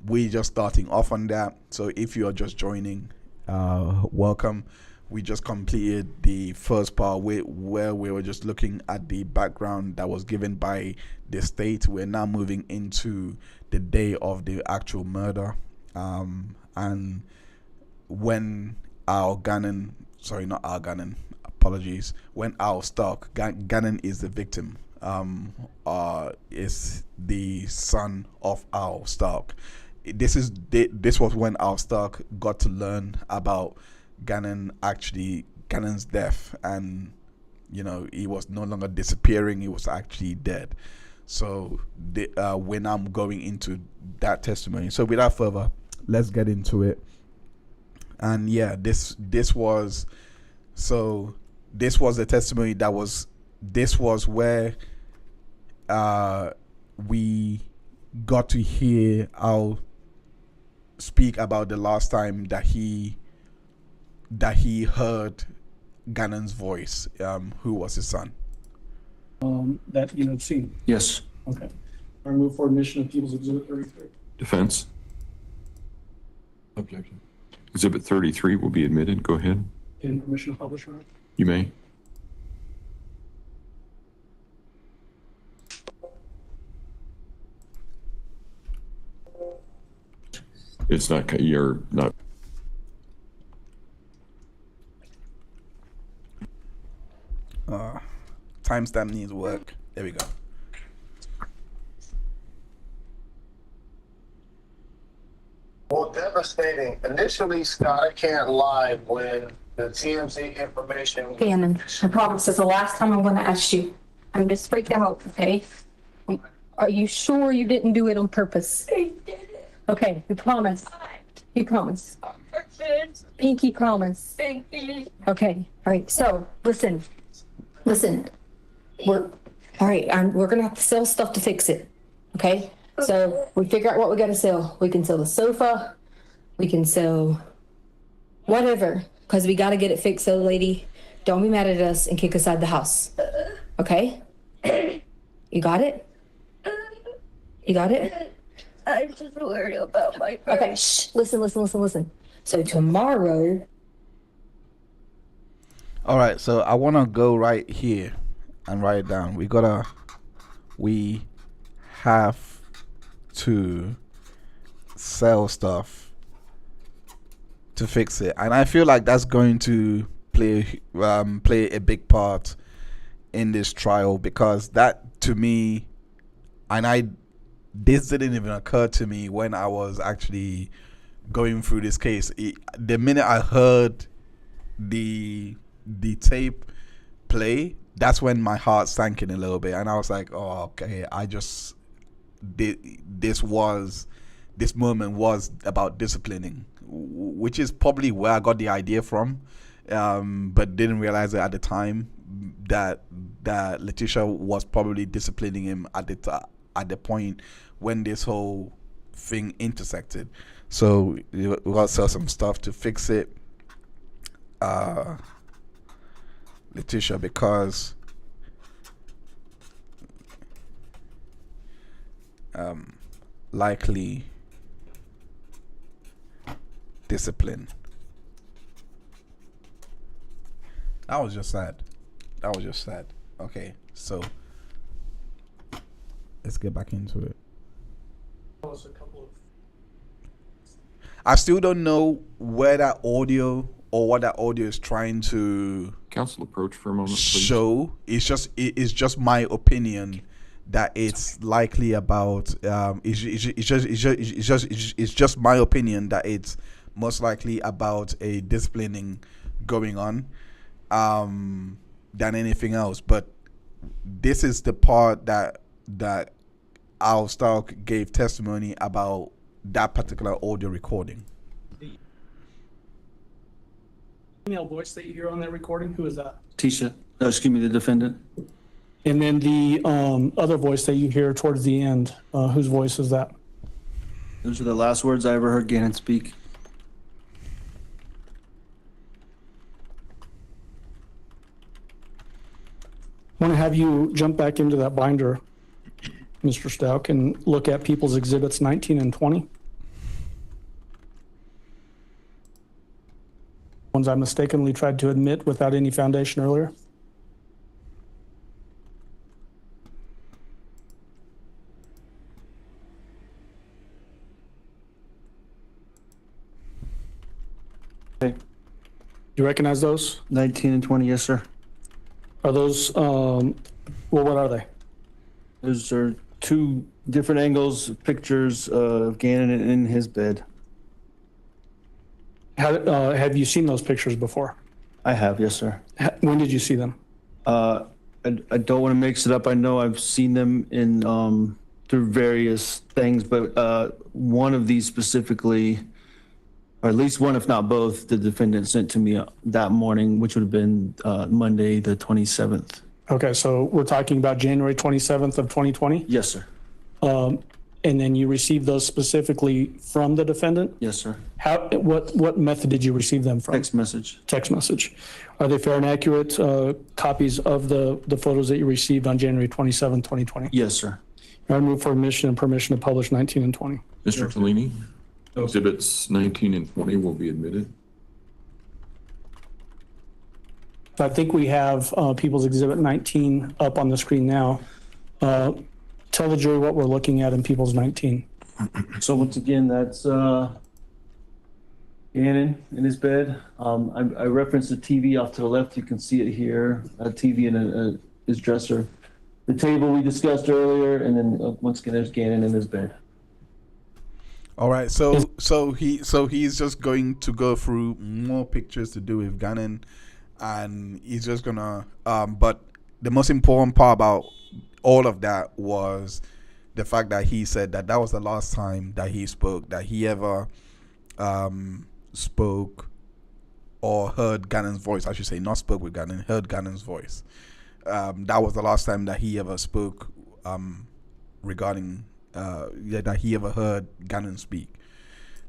we're just starting off on that. So if you are just joining, welcome. We just completed the first part where we were just looking at the background that was given by the state. We're now moving into the day of the actual murder, and when Gannon, when Al Stauch, Gannon is the victim, is the son of Al Stauch. This was when Al Stauch got to learn about Gannon's death, and he was no longer disappearing, he was actually dead. So when I'm going into that testimony, so without further, let's get into it. And yeah, this was the testimony this was where we got to hear Al speak about the last time that he heard Gannon's voice, who was his son. That you have seen. Yes. Okay. I move for admission of People's Exhibit 33. Defense? Objection. Exhibit 33 will be admitted. Go ahead. In permission to publish, right? You may. It's not, you're not. Timestamp needs work. There we go. Well, devastating. Initially, Scott, I can't lie, when the TMZ information. Gannon, I promise this is the last time I'm gonna ask you. I'm just freaked out, okay? Are you sure you didn't do it on purpose? I did it. Okay, you promise. You promise. Pinky promise. Pinky. Okay, all right, so listen. We're gonna have to sell stuff to fix it, okay? So we figure out what we gotta sell. We can sell the sofa, we can sell whatever, because we gotta get it fixed. So lady, don't be mad at us and kick us out of the house, okay? You got it? You got it? I'm just worried about my friend. Okay, shh, listen. So tomorrow. All right, so I want to go right here and write it down. We have to sell stuff to fix it, and I feel like that's going to play a big part in this trial, because that, to me, this didn't even occur to me when I was actually going through this case. The minute I heard the tape play, that's when my heart sank in a little bit, and I was like, oh, okay, this moment was about disciplining, which is probably where I got the idea from, but didn't realize it at the time that Letecia was probably disciplining him at the point when this whole thing intersected. So we got to sell some stuff to fix it, Letecia, because likely discipline. That was just sad. Okay, so let's get back into it. I still don't know where that audio or what that audio is trying to Counsel, approach for a moment, please. show. It's just my opinion that it's likely about it's just my opinion that it's most likely about a disciplining going on than anything else. But this is the part that Al Stauch gave testimony about that particular audio recording. Female voice that you hear on that recording, who is that? Tisha, the defendant. And then the other voice that you hear towards the end, whose voice is that? Those are the last words I ever heard Gannon speak. I want to have you jump back into that binder, Mr. Stauch, and look at People's Exhibits 19 and 20. Ones I mistakenly tried to admit without any foundation earlier. Okay. You recognize those? 19 and 20, yes, sir. Are those, well, what are they? Those are two different angles, pictures of Gannon in his bed. Have you seen those pictures before? I have, yes, sir. When did you see them? I don't want to mix it up. I know I've seen them in through various things, but one of these specifically, or at least one, if not both, the defendant sent to me that morning, which would have been Monday, the 27th. Okay, so we're talking about January 27th of 2020? Yes, sir. And then you received those specifically from the defendant? Yes, sir. What method did you receive them from? Text message. Text message. Are they fair and accurate copies of the photos that you received on January 27, 2020? Yes, sir. I move for admission and permission to publish 19 and 20. Mr. Tellini, exhibits 19 and 20 will be admitted. So I think we have People's Exhibit 19 up on the screen now. Tell the jury what we're looking at in People's 19. So once again, that's Gannon in his bed. I referenced the TV off to the left. You can see it here, a TV in his dresser. The table we discussed earlier, and then once again, there's Gannon in his bed. All right, so he's just going to go through more pictures to do with Gannon, and he's just gonna. But the most important part about all of that was the fact that he said that was the last time that he spoke, that he ever spoke or heard Gannon's voice. I should say, not spoke with Gannon, heard Gannon's voice. That was the last time that he ever spoke regarding that he ever heard Gannon speak.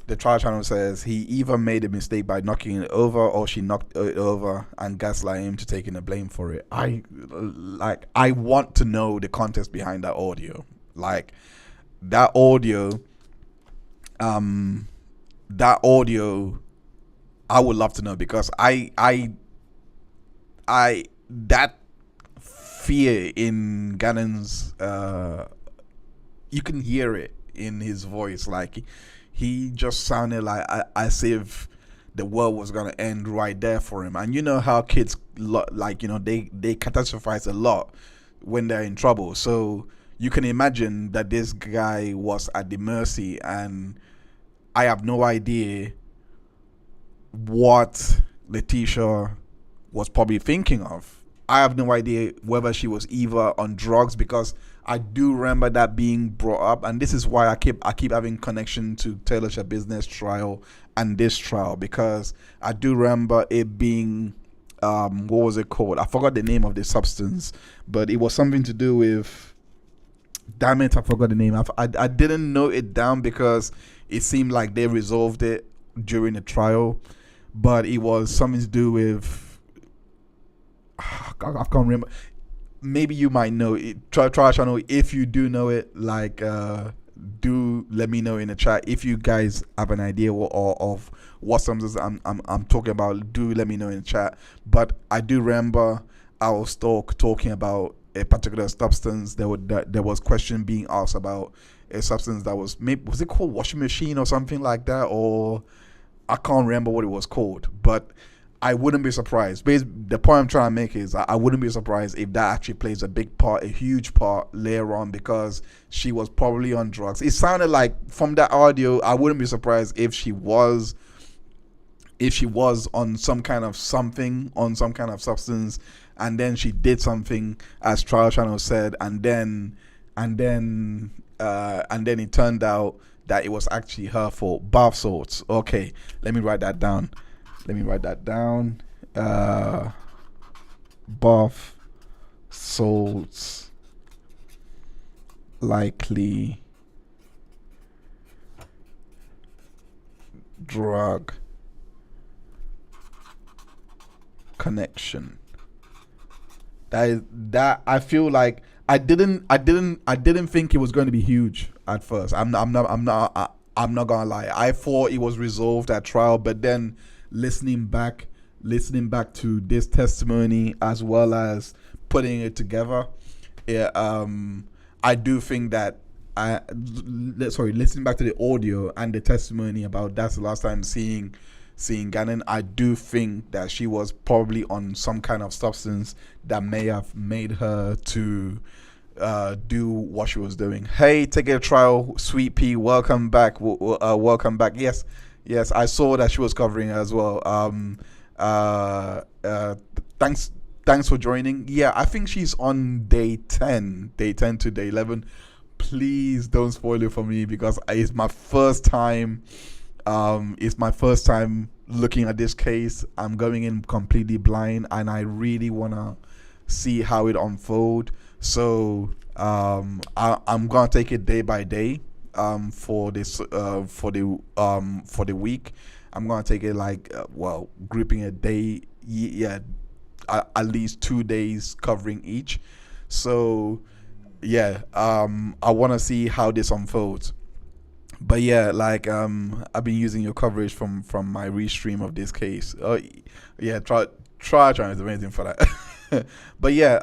The trial channel says he either made a mistake by knocking it over, or she knocked it over and gaslight him to taking the blame for it. I want to know the context behind that audio. Like that audio, I would love to know, because that fear in Gannon's, you can hear it in his voice. Like he just sounded like as if the world was gonna end right there for him. And you know how kids they catastrophize a lot when they're in trouble. So you can imagine that this guy was at the mercy, and I have no idea what Letecia was probably thinking of. I have no idea whether she was either on drugs, because I do remember that being brought up, and this is why I keep having connection to Letecia business trial and this trial, because I do remember it being what was it called? I forgot the name of the substance, but it was something to do with, damn it, I forgot the name. I didn't know it down because it seemed like they resolved it during the trial, but it was something to do with, I can't remember. Maybe you might know it. Try to know if you do know it. Like, do let me know in the chat if you guys have an idea of what substance I'm talking about. Do let me know in the chat. But I do remember I was talking about a particular substance. There was question being asked about a substance that was it called washing machine or something like that, or I can't remember what it was called. But I wouldn't be surprised. The point I'm trying to make is I wouldn't be surprised if that actually plays a big part, a huge part later on, because she was probably on drugs. It sounded like from that audio, I wouldn't be surprised if she was on some kind of substance, and then she did something, as Trial Channel said, and then it turned out that it was actually her fault. Bath salts. Okay, let me write that down. Bath salts likely drug connection. That I feel like I didn't think it was going to be huge at first. I'm not gonna lie. I thought it was resolved at trial, but then listening back to this testimony as well as putting it together, I do think that listening back to the audio and the testimony about that's the last time seeing Gannon, I do think that she was probably on some kind of substance that may have made her to do what she was doing. Hey, take a trial, Sweet Pea, welcome back. Welcome back. Yes, I saw that she was covering it as well. Thanks for joining. Yeah, I think she's on day 10 to day 11. Please don't spoil it for me, because it's my first time. It's my first time looking at this case. I'm going in completely blind, and I really wanna see how it unfolds. So I'm gonna take it day by day. For this for the week, I'm gonna take it like grouping a day. At least 2 days covering each. So yeah, I want to see how this unfolds. But yeah, like I've been using your coverage from my restream of this case. Yeah, try trying to do anything for that. But yeah,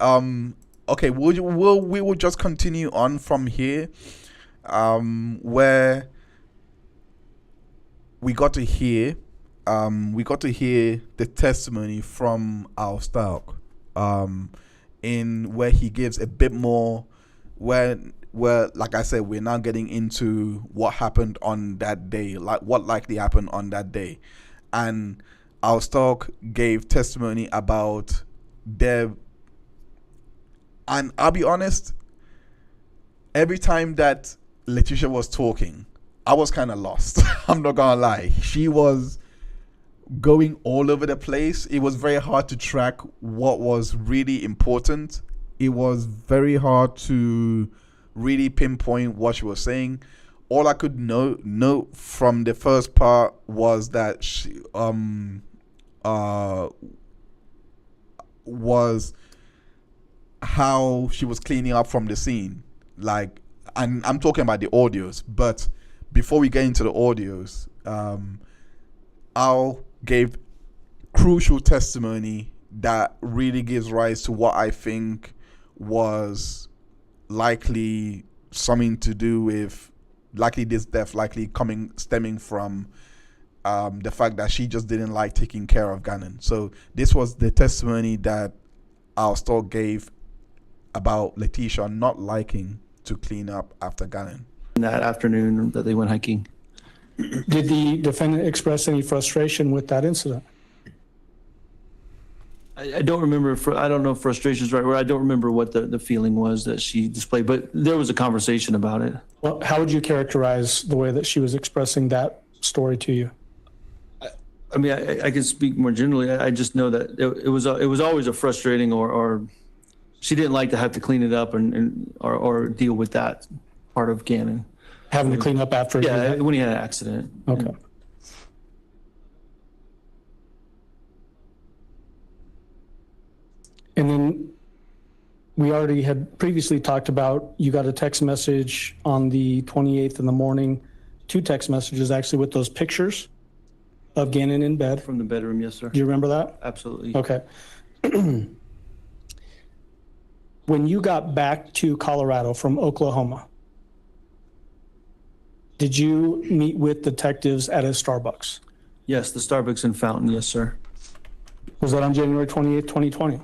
okay, we will just continue on from here, where we got to hear the testimony from our Stauch, in where he gives a bit more, where like I said, we're now getting into what happened on that day, like what likely happened on that day. And our Stauch gave testimony about their, and I'll be honest, every time that Letecia was talking, I was kind of lost. I'm not gonna lie. She was going all over the place. It was very hard to track what was really important. It was very hard to really pinpoint what she was saying. All I could note from the first part was that she was how she was cleaning up from the scene. Like, and I'm talking about the audios, but before we get into the audios, Al gave crucial testimony that really gives rise to what I think was likely something to do with this death, stemming from the fact that she just didn't like taking care of Gannon. So this was the testimony that our Stauch gave about Letecia not liking to clean up after Gannon. That afternoon that they went hiking. Did the defendant express any frustration with that incident? I don't remember, I don't know if frustration is right word. I don't remember what the feeling was that she displayed, but there was a conversation about it. Well, how would you characterize the way that she was expressing that story to you? I mean, I can speak more generally. I just know that it was always a frustrating, or she didn't like to have to clean it up or deal with that part of Gannon. Having to clean up after? Yeah, when he had an accident. Okay. And then we already had previously talked about, you got a text message on the 28th in the morning, 2 text messages actually with those pictures of Gannon in bed. From the bedroom, yes, sir. Do you remember that? Absolutely. Okay. When you got back to Colorado from Oklahoma, did you meet with detectives at a Starbucks? Yes, the Starbucks in Fountain, yes, sir. Was that on January 28th, 2020?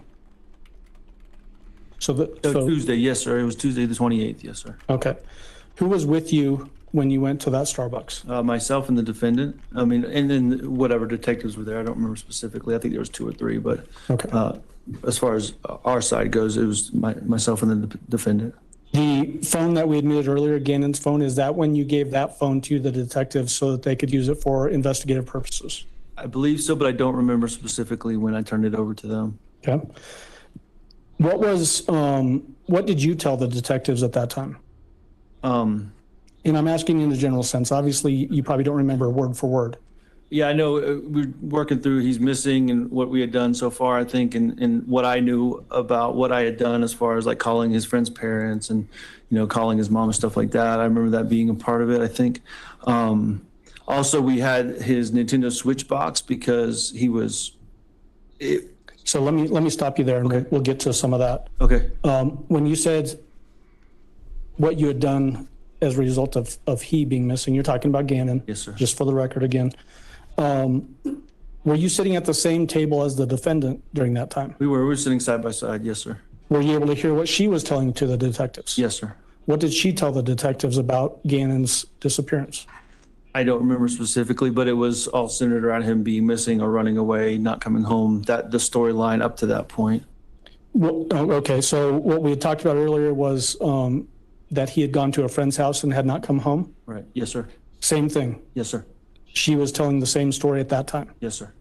So Tuesday, yes, sir. It was Tuesday the 28th, yes, sir. okay. Who was with you when you went to that Starbucks? Myself and the defendant. I mean, and then whatever detectives were there. I don't remember specifically. I think there was 2 or 3, but Okay. as far as our side goes, it was myself and the defendant. The phone that we admitted earlier, Gannon's phone, is that when you gave that phone to the detectives so that they could use it for investigative purposes? I believe so, but I don't remember specifically when I turned it over to them. Okay. What did you tell the detectives at that time? And I'm asking in a general sense. Obviously, you probably don't remember word for word. Yeah, I know we're working through he's missing and what we had done so far, I think, and what I knew about what I had done as far as like calling his friend's parents and, calling his mom and stuff like that. I remember that being a part of it, I think. Also, we had his Nintendo Switch box because he was... So let me stop you there and we'll get to some of that. Okay. When you said what you had done as a result of he being missing, you're talking about Gannon. Yes, sir. Just for the record again. Were you sitting at the same table as the defendant during that time? We were sitting side by side, yes, sir. Were you able to hear what she was telling to the detectives? Yes, sir. What did she tell the detectives about Gannon's disappearance? I don't remember specifically, but it was all centered around him being missing or running away, not coming home, the storyline up to that point. Well, okay, so what we had talked about earlier was that he had gone to a friend's house and had not come home? Right. Yes, sir. Same thing. Yes, sir. She was telling the same story at that time? Yes, sir.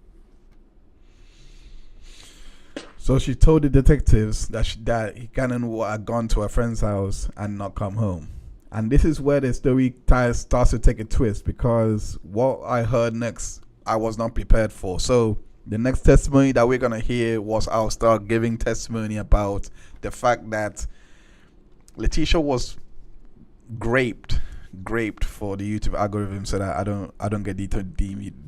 So she told the detectives that Gannon had gone to a friend's house and not come home. And this is where the story starts to take a twist, because what I heard next, I was not prepared for. So the next testimony that we're going to hear was I'll start giving testimony about the fact that Letecia was graped for the YouTube algorithm so that I don't get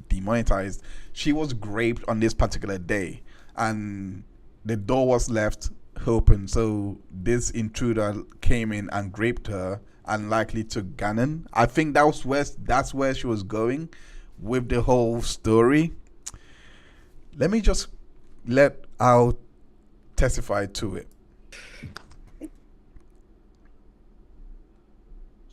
demonetized. She was graped on this particular day, and the door was left open. So this intruder came in and graped her and likely took Gannon. I think that's where she was going with the whole story. Let me just let Al testify to it.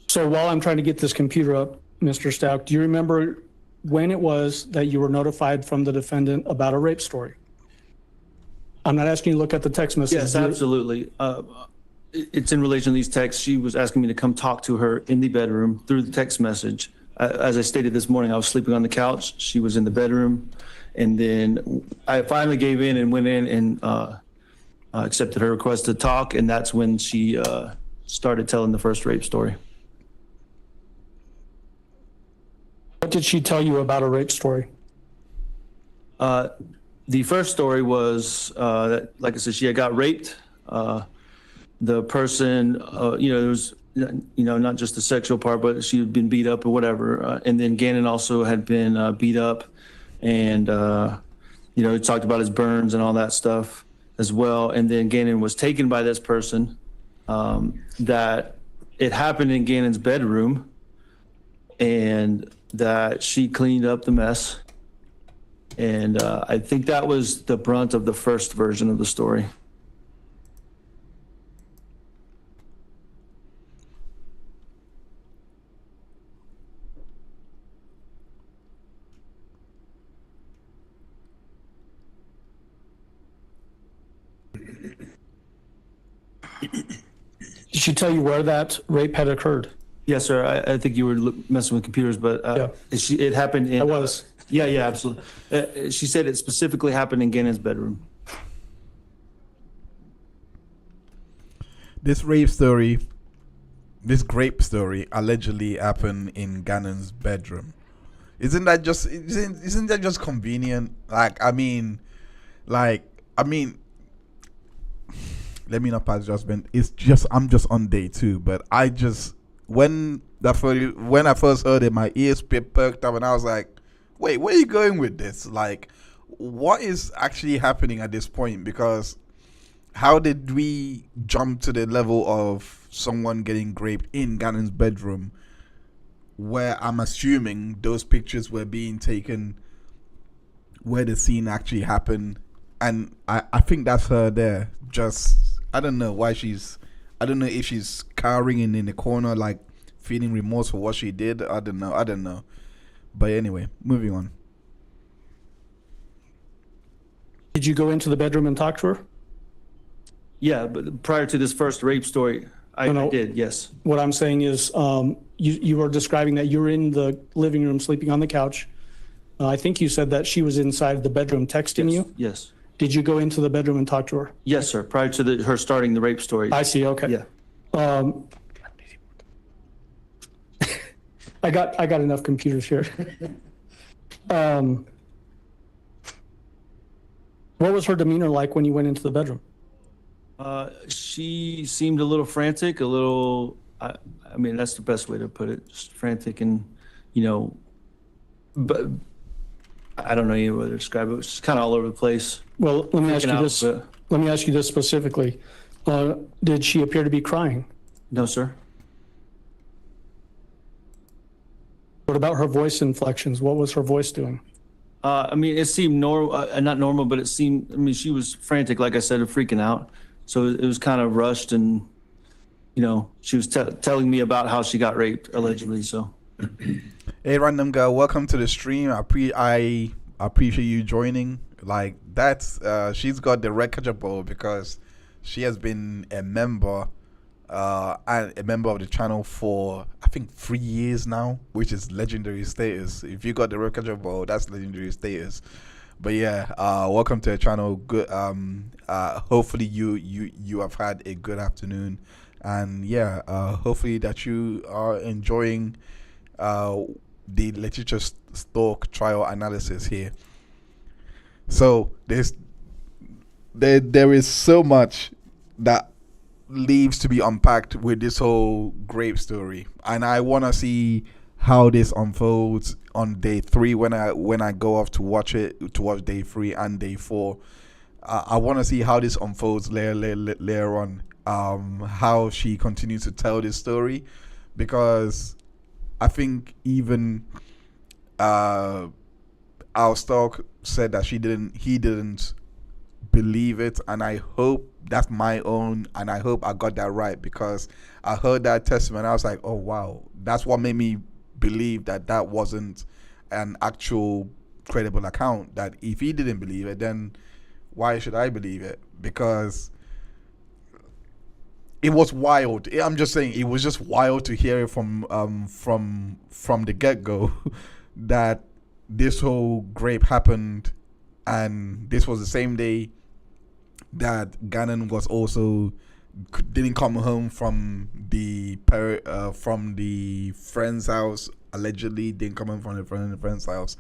So while I'm trying to get this computer up, Mr. Stauch, do you remember when it was that you were notified from the defendant about a rape story? I'm not asking you to look at the text message. Yes, absolutely. It's in relation to these texts. She was asking me to come talk to her in the bedroom through the text message. As I stated this morning, I was sleeping on the couch. She was in the bedroom. And then I finally gave in and went in and accepted her request to talk. And that's when she started telling the first rape story. What did she tell you about a rape story? The first story was that, like I said, she had got raped. The person, there was, not just the sexual part, but she had been beat up or whatever. And then Gannon also had been beat up, and he talked about his burns and all that stuff as well. And then Gannon was taken by this person. That it happened in Gannon's bedroom, and that she cleaned up the mess. And I think that was the brunt of the first version of the story. Did she tell you where that rape had occurred? Yes, sir. I think you were messing with computers, but it happened in... I was. Yeah, absolutely. She said it specifically happened in Gannon's bedroom. This grape story allegedly happened in Gannon's bedroom. Isn't that just convenient? Let me not pass judgment. I'm just on day 2, but when I first heard it, my ears perked up and I was like, wait, where are you going with this? Like, what is actually happening at this point? Because how did we jump to the level of someone getting raped in Gannon's bedroom, where I'm assuming those pictures were being taken where the scene actually happened and I think that's her there. Just I don't know why I don't know if she's cowering in the corner, like feeling remorse for what she did. I don't know. But anyway, moving on. Did you go into the bedroom and talk to her? Yeah, but prior to this first rape story, I No. did, yes. What I'm saying is, you were describing that you were in the living room sleeping on the couch. I think you said that she was inside the bedroom texting you. Yes. Did you go into the bedroom and talk to her? Yes, sir. Prior to her starting the rape story. I see. Okay. Yeah. I got enough computers here. What was her demeanor like when you went into the bedroom? She seemed a little frantic, a little, I mean, that's the best way to put it, just frantic and, but I don't know any way to describe it. It was just kind of all over the place. Well, let me ask Freaking you out, this. but- Let me ask you this specifically. Did she appear to be crying? No, sir. What about her voice inflections? What was her voice doing? I mean, it seemed normal, not normal, but it seemed, I mean, she was frantic, like I said, and freaking out. So it was kind of rushed and, she was telling me about how she got raped, allegedly, so. Hey, random girl, welcome to the stream. I appreciate you joining. Like that's she's got the red ketchup bowl because she has been a member of the channel for I think 3 years now, which is legendary status. If you got the red ketchup bowl, that's legendary status. But yeah, welcome to the channel. Good. Hopefully you have had a good afternoon, and yeah, hopefully that you are enjoying the Letecia Stauch trial analysis here. So there is so much that leaves to be unpacked with this whole grape story, and I want to see how this unfolds on day 3 when I go off to watch day 3 and day 4. I want to see how this unfolds later on, how she continues to tell this story, because I think even our Stauch said that he didn't believe it, and I hope that's my own, and I hope I got that right, because I heard that testimony. I was like, oh wow, that's what made me believe that wasn't an actual credible account. That if he didn't believe it, then why should I believe it? Because it was wild. I'm just saying, it was just wild to hear it from the get-go that this whole grape happened, and this was the same day that Gannon was also didn't come home from the friend's house, allegedly didn't come home from the friend's house,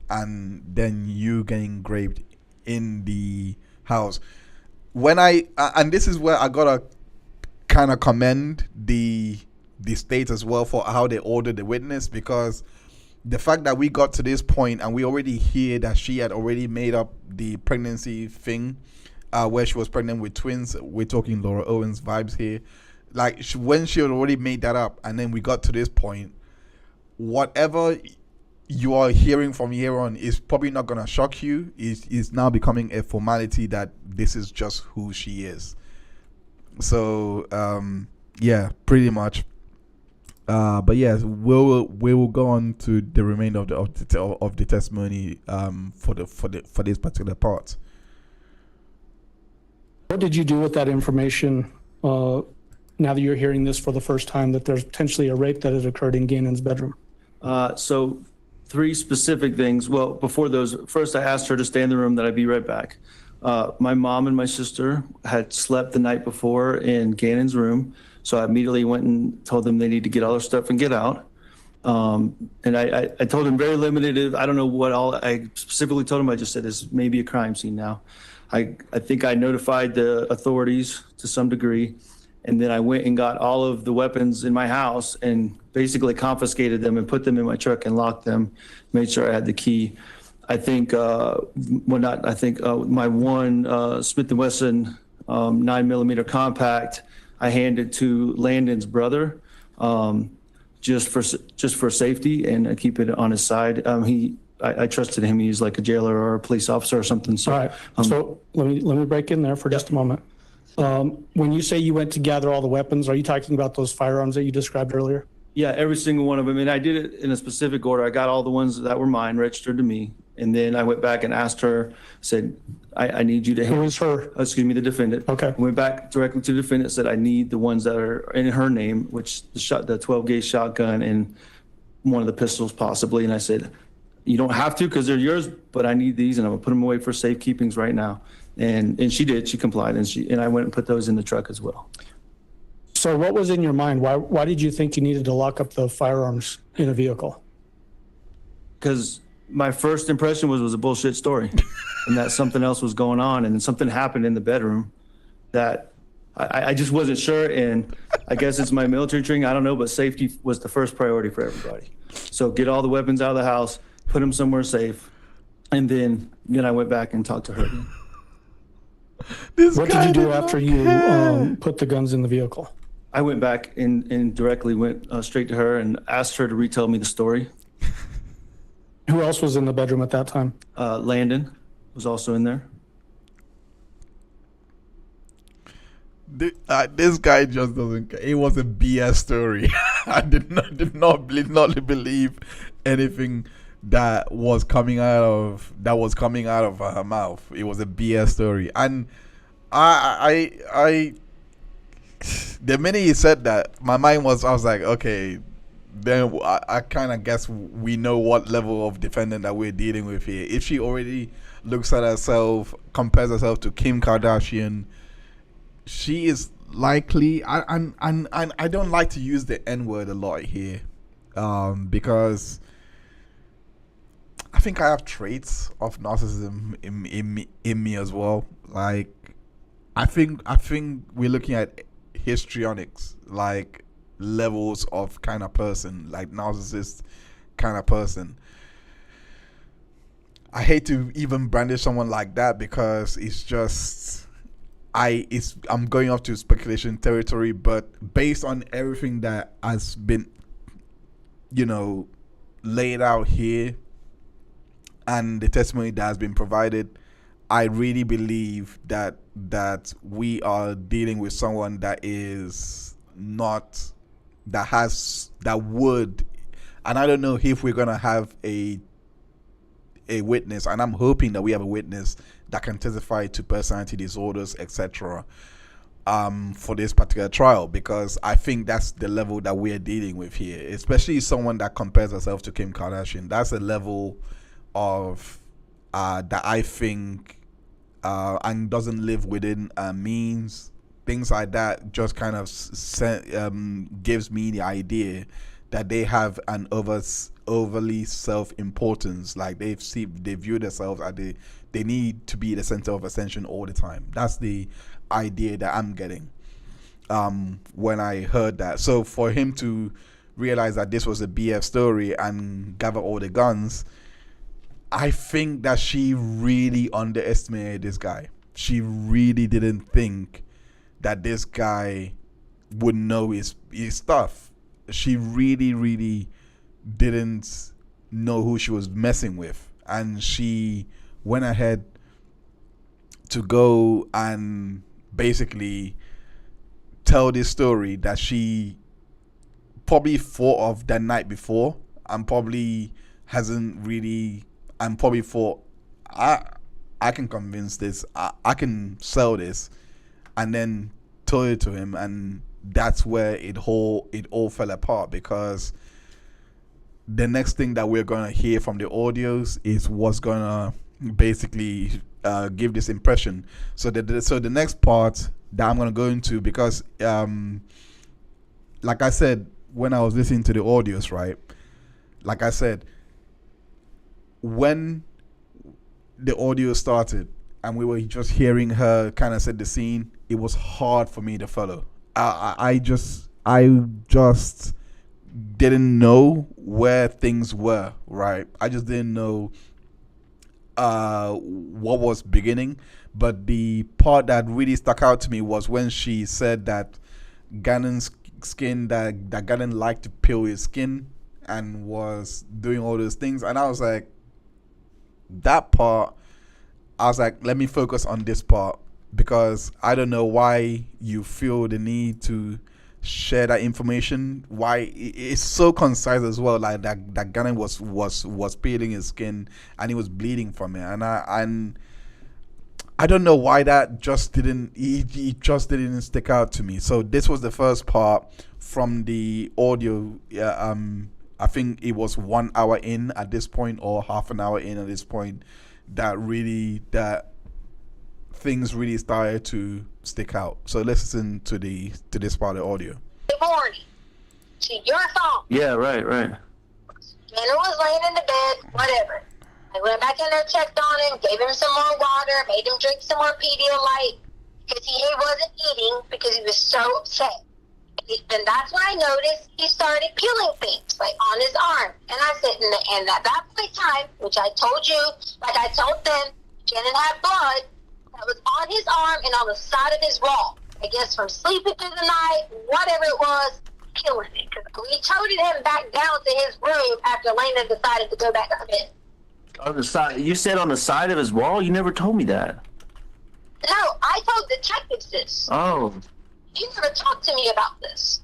and then you getting raped in the house. When and this is where I gotta kind of commend the state as well for how they ordered the witness, because the fact that we got to this point and we already hear that she had already made up the pregnancy thing, where she was pregnant with twins. We're talking Laura Owens vibes here. Like when she had already made that up, and then we got to this point, whatever you are hearing from here on is probably not gonna shock you. Is now becoming a formality that this is just who she is. So yeah, pretty much. But yes, we will go on to the remainder of the testimony for this particular part. What did you do with that information now that you're hearing this for the first time, that there's potentially a rape that had occurred in Gannon's bedroom? So 3 specific things. Well, before those, first I asked her to stay in the room, that I'd be right back. My mom and my sister had slept the night before in Gannon's room. So I immediately went and told them they need to get all their stuff and get out. And I told them very limited. I don't know what all I specifically told them. I just said this may be a crime scene now. I think I notified the authorities to some degree. And then I went and got all of the weapons in my house and basically confiscated them and put them in my truck and locked them, made sure I had the key. I think, my one Smith & Wesson 9mm compact, I handed to Landon's brother, just for safety and keep it on his side. I trusted him. He's like a jailer or a police officer or something. So, All right, so let me break in there for just a moment. When you say you went to gather all the weapons, are you talking about those firearms that you described earlier? yeah, every single one of them. And I did it in a specific order. I got all the ones that were mine registered to me. And then I went back and asked her, said, I need you to Who is her? excuse me, the defendant. Okay. I went back directly to the defendant, said, I need the ones that are in her name, which the 12 gauge shotgun and one of the pistols possibly. And I said, you don't have to because they're yours, but I need these and I'm gonna put them away for safekeepings right now. And she did, she complied, and I went and put those in the truck as well. So what was in your mind? Why did you think you needed to lock up the firearms in a vehicle? Because my first impression was a bullshit story and that something else was going on and something happened in the bedroom that I just wasn't sure. And I guess it's my military training, I don't know, but safety was the first priority for everybody. So get all the weapons out of the house, put them somewhere safe, and then I went back and talked to her. What did you do after you put the guns in the vehicle? I went back and directly went straight to her and asked her to retell me the story. Who else was in the bedroom at that time? Landon was also in there. This guy just doesn't care. It was a BS story. I did not believe anything that was coming out of her mouth. It was a BS story, and I the minute he said that, I was like, okay, then I kind of guess we know what level of defendant that we're dealing with here. If she already looks at herself, compares herself to Kim Kardashian, she is likely. And I don't like to use the N word a lot here, because I think I have traits of narcissism in me as well. Like, I think we're looking at histrionics, like levels of kind of person, like narcissist kind of person. I hate to even brandish someone like that because it's just I'm going off to speculation territory, but based on everything that has been, laid out here and the testimony that has been provided, I really believe that we are dealing with someone that is not, that would, and I don't know if we're gonna have a witness, and I'm hoping that we have a witness that can testify to personality disorders, etc., for this particular trial, because I think that's the level that we're dealing with here, especially someone that compares herself to Kim Kardashian. That's a level of that I think and doesn't live within means, things like that. Just kind of gives me the idea that they have an overly self-importance. Like they view themselves as they need to be the center of attention all the time. That's the idea that I'm getting when I heard that. So for him to realize that this was a BF story and gather all the guns, I think that she really underestimated this guy. She really didn't think that this guy would know his stuff. She really, really didn't know who she was messing with. And she went ahead to go and basically tell this story that she probably thought of that night before and probably hasn't really, and probably thought, I can convince this, I can sell this, and then told it to him, and that's where it all fell apart, because the next thing that we're gonna hear from the audios is what's gonna basically give this impression. So the next part that I'm gonna go into, because like I said when I was listening to the audios, right? Like I said, when the audio started and we were just hearing her kind of set the scene, it was hard for me to follow. I just didn't know where things were, right? I just didn't know what was beginning. But the part that really stuck out to me was when she said that Gannon's skin, that Gannon liked to peel his skin and was doing all those things. And I was like, that part, I was like, let me focus on this part, because I don't know why you feel the need to share that information. Why it's so concise as well, like that Gannon was peeling his skin and he was bleeding from it, and I don't know why that just didn't it just didn't stick out to me. So this was the first part from the audio. I think it was 1 hour in at this point, or half an hour in at this point, that things really started to stick out. So let's listen to this part of the audio. Good morning. To your phone. Yeah, right. Gannon was laying in the bed, whatever. I went back in there, checked on him, gave him some more water, made him drink some more Pedialyte, because he wasn't eating because he was so upset. And that's when I noticed he started peeling things, like on his arm. And I said, and at that point in time, which I told you, like I told them, Gannon had blood that was on his arm and on the side of his wall. I guess from sleeping through the night, whatever it was, killing it. Because we toted him back down to his room after Lena decided to go back to bed. On the side, you said on the side of his wall? You never told me that. No, I told detectives this. Oh. You never talked to me about this.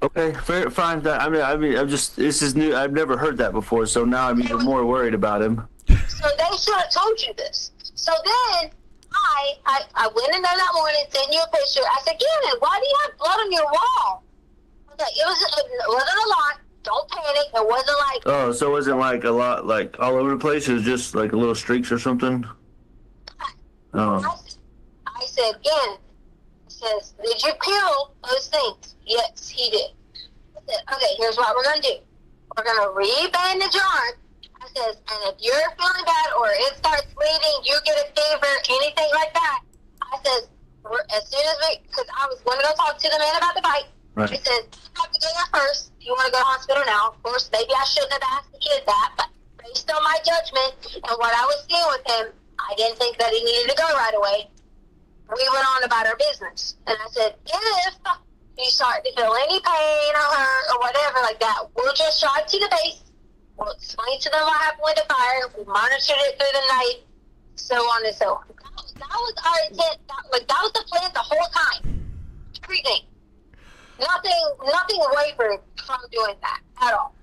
Okay, fair, fine. I mean, I'm just, this is new. I've never heard that before, so now I'm even more worried about him. So they should have told you this. So then I went in there that morning, sent you a picture. I said, Gannon, why do you have blood on your wall? Okay, it wasn't a lot. Don't panic. It wasn't like. Oh, so it wasn't like a lot, like all over the place? It was just like a little streaks or something? Oh. I said, Gannon, says, did you peel those things? Yes, he did. I said, okay, here's what we're going to do. We're going to re-bandage your arm. I says, and if you're feeling bad or it starts bleeding, you get a fever, anything like that, I says, as soon as because I was going to go talk to the man about the bite. Right. He said, you have to go there first. If you want to go to the hospital now. Of course, maybe I shouldn't have asked the kid that, but based on my judgment and what I was seeing with him, I didn't think that he needed to go right away. We went on about our business. And I said, if you start to feel any pain or hurt or whatever like that, we'll just drive to the base. We'll explain to them what happened with the fire. We monitored it through the night, so on and so on. That was our intent. That was the plan the whole time. Everything. Nothing wavered from doing that at all.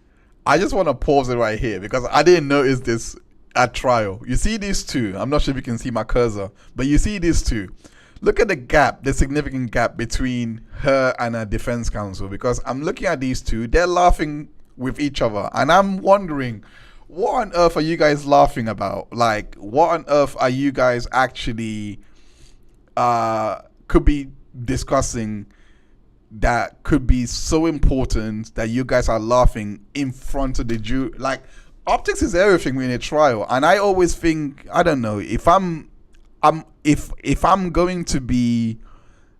I just want to pause it right here because I didn't notice this at trial. You see these two. I'm not sure if you can see my cursor, but you see these two. Look at the gap, the significant gap between her and her defense counsel, because I'm looking at these two. They're laughing with each other, and I'm wondering, what on earth are you guys laughing about? Like, what on earth are you guys actually could be discussing that could be so important that you guys are laughing in front of the jury? Like, optics is everything in a trial, and I always think, I don't know, if I'm going to be,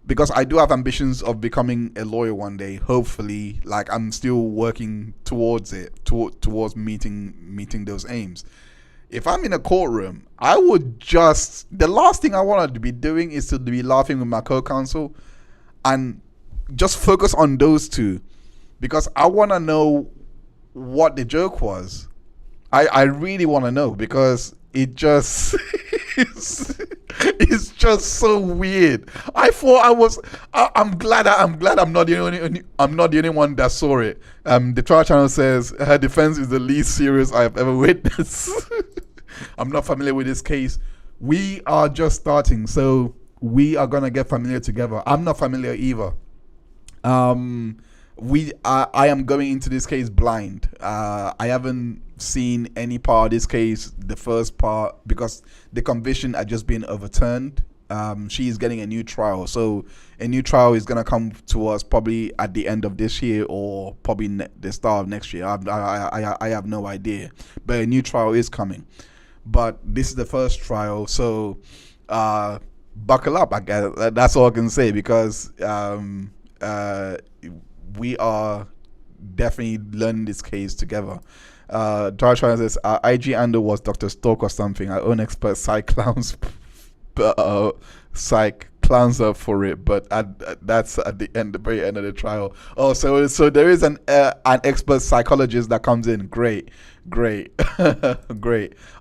because I do have ambitions of becoming a lawyer one day, hopefully, like I'm still working towards it, towards meeting those aims. If I'm in a courtroom, I would the last thing I wanted to be doing is to be laughing with my co-counsel and just focus on those two, because I want to know what the joke was. I really want to know, because it just it's just so weird. I thought I'm glad I'm not the only one that saw it. The trial channel says her defense is the least serious I have ever witnessed. I'm not familiar with this case. We are just starting, so we are gonna get familiar together. I'm not familiar either. I am going into this case blind. I haven't seen any part of this case, the first part, because the conviction had just been overturned. She is getting a new trial, so a new trial is gonna come to us probably at the end of this year or probably the start of next year. I have no idea, but a new trial is coming. But this is the first trial, so buckle up. I guess that's all I can say, because we are definitely learning this case together. Trial says IG Ando was Dr. Stauch or something. Our own expert psych clowns up for it, but that's at the very end of the trial. Oh, so there is an expert psychologist that comes in. Great, great.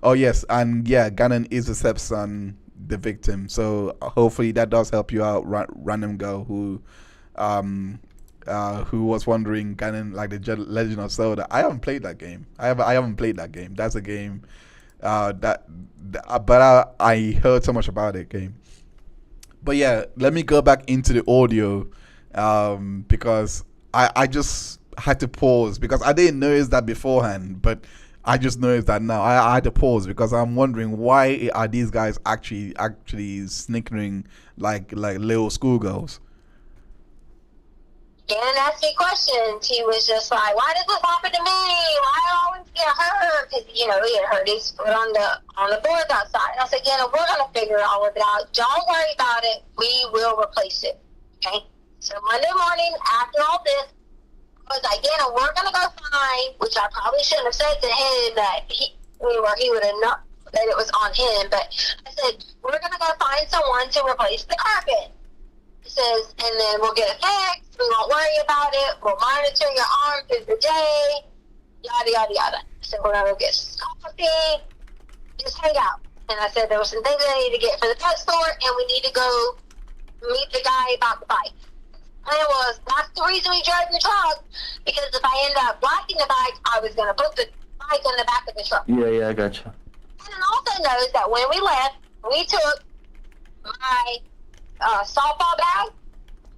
Oh yes, and yeah, Gannon is the stepson, the victim. So hopefully that does help you out, random girl who was wondering, Gannon, like the Legend of Zelda. I haven't played that game. I haven't played that game. That's a game but I heard so much about it game. But yeah, let me go back into the audio because I just had to pause because I didn't notice that beforehand, but I just noticed that now. I had to pause because I'm wondering, why are these guys actually snickering like little schoolgirls? Gannon asked me questions. He was just like, why does this happen to me? Why do I always get hurt? Because, he had hurt his foot on the boards outside. And I said, Gannon, we're going to figure all of it out. Don't worry about it. We will replace it. Okay? So Monday morning, after all this, I was like, Gannon, we're going to go find, which I probably shouldn't have said to him that he would have known that it was on him. But I said, we're going to go find someone to replace the carpet. He says, and then we'll get it fixed. We won't worry about it. We'll monitor your arm through the day. Yada, yada, yada. So we're going to go get some coffee. Just hang out. And I said there were some things I need to get for the pet store, and we need to go meet the guy about the bike. And that's the reason we drove the truck, because if I end up blocking the bike, I was going to put the bike in the back of the truck. Yeah, I gotcha. And it also knows that when we left, we took my softball bag,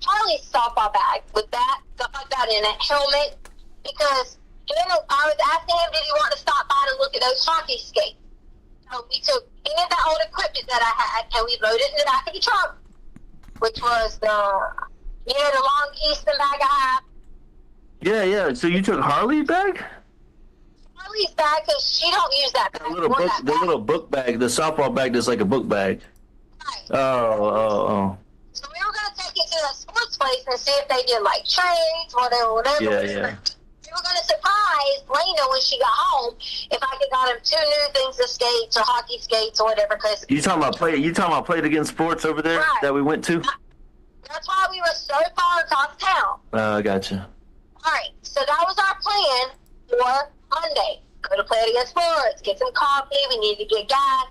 Charlie's softball bag with that, stuff like that in it, helmet, because I was asking him, did he want to stop by to look at those hockey skates? So we took any of that old equipment that I had, and we loaded it in the back of the truck, which was the long Easton bag I have. Yeah. So you took Harley's bag? Charlie's bag, because she don't use that bag. The little book bag, the softball bag that's like a book bag. Right. Oh. So we were going to take it to the sports place and see if they did like trades, whatever. Yeah. We were going to surprise Lena when she got home if I could got him 2 new things of skates or hockey skates or whatever. Cause You talking about Play It Again Sports over there that we went to? That's why we were so far across town. Gotcha. All right, so that was our plan for Monday. Go to Play It Again Sports, get some coffee. We need to get gas.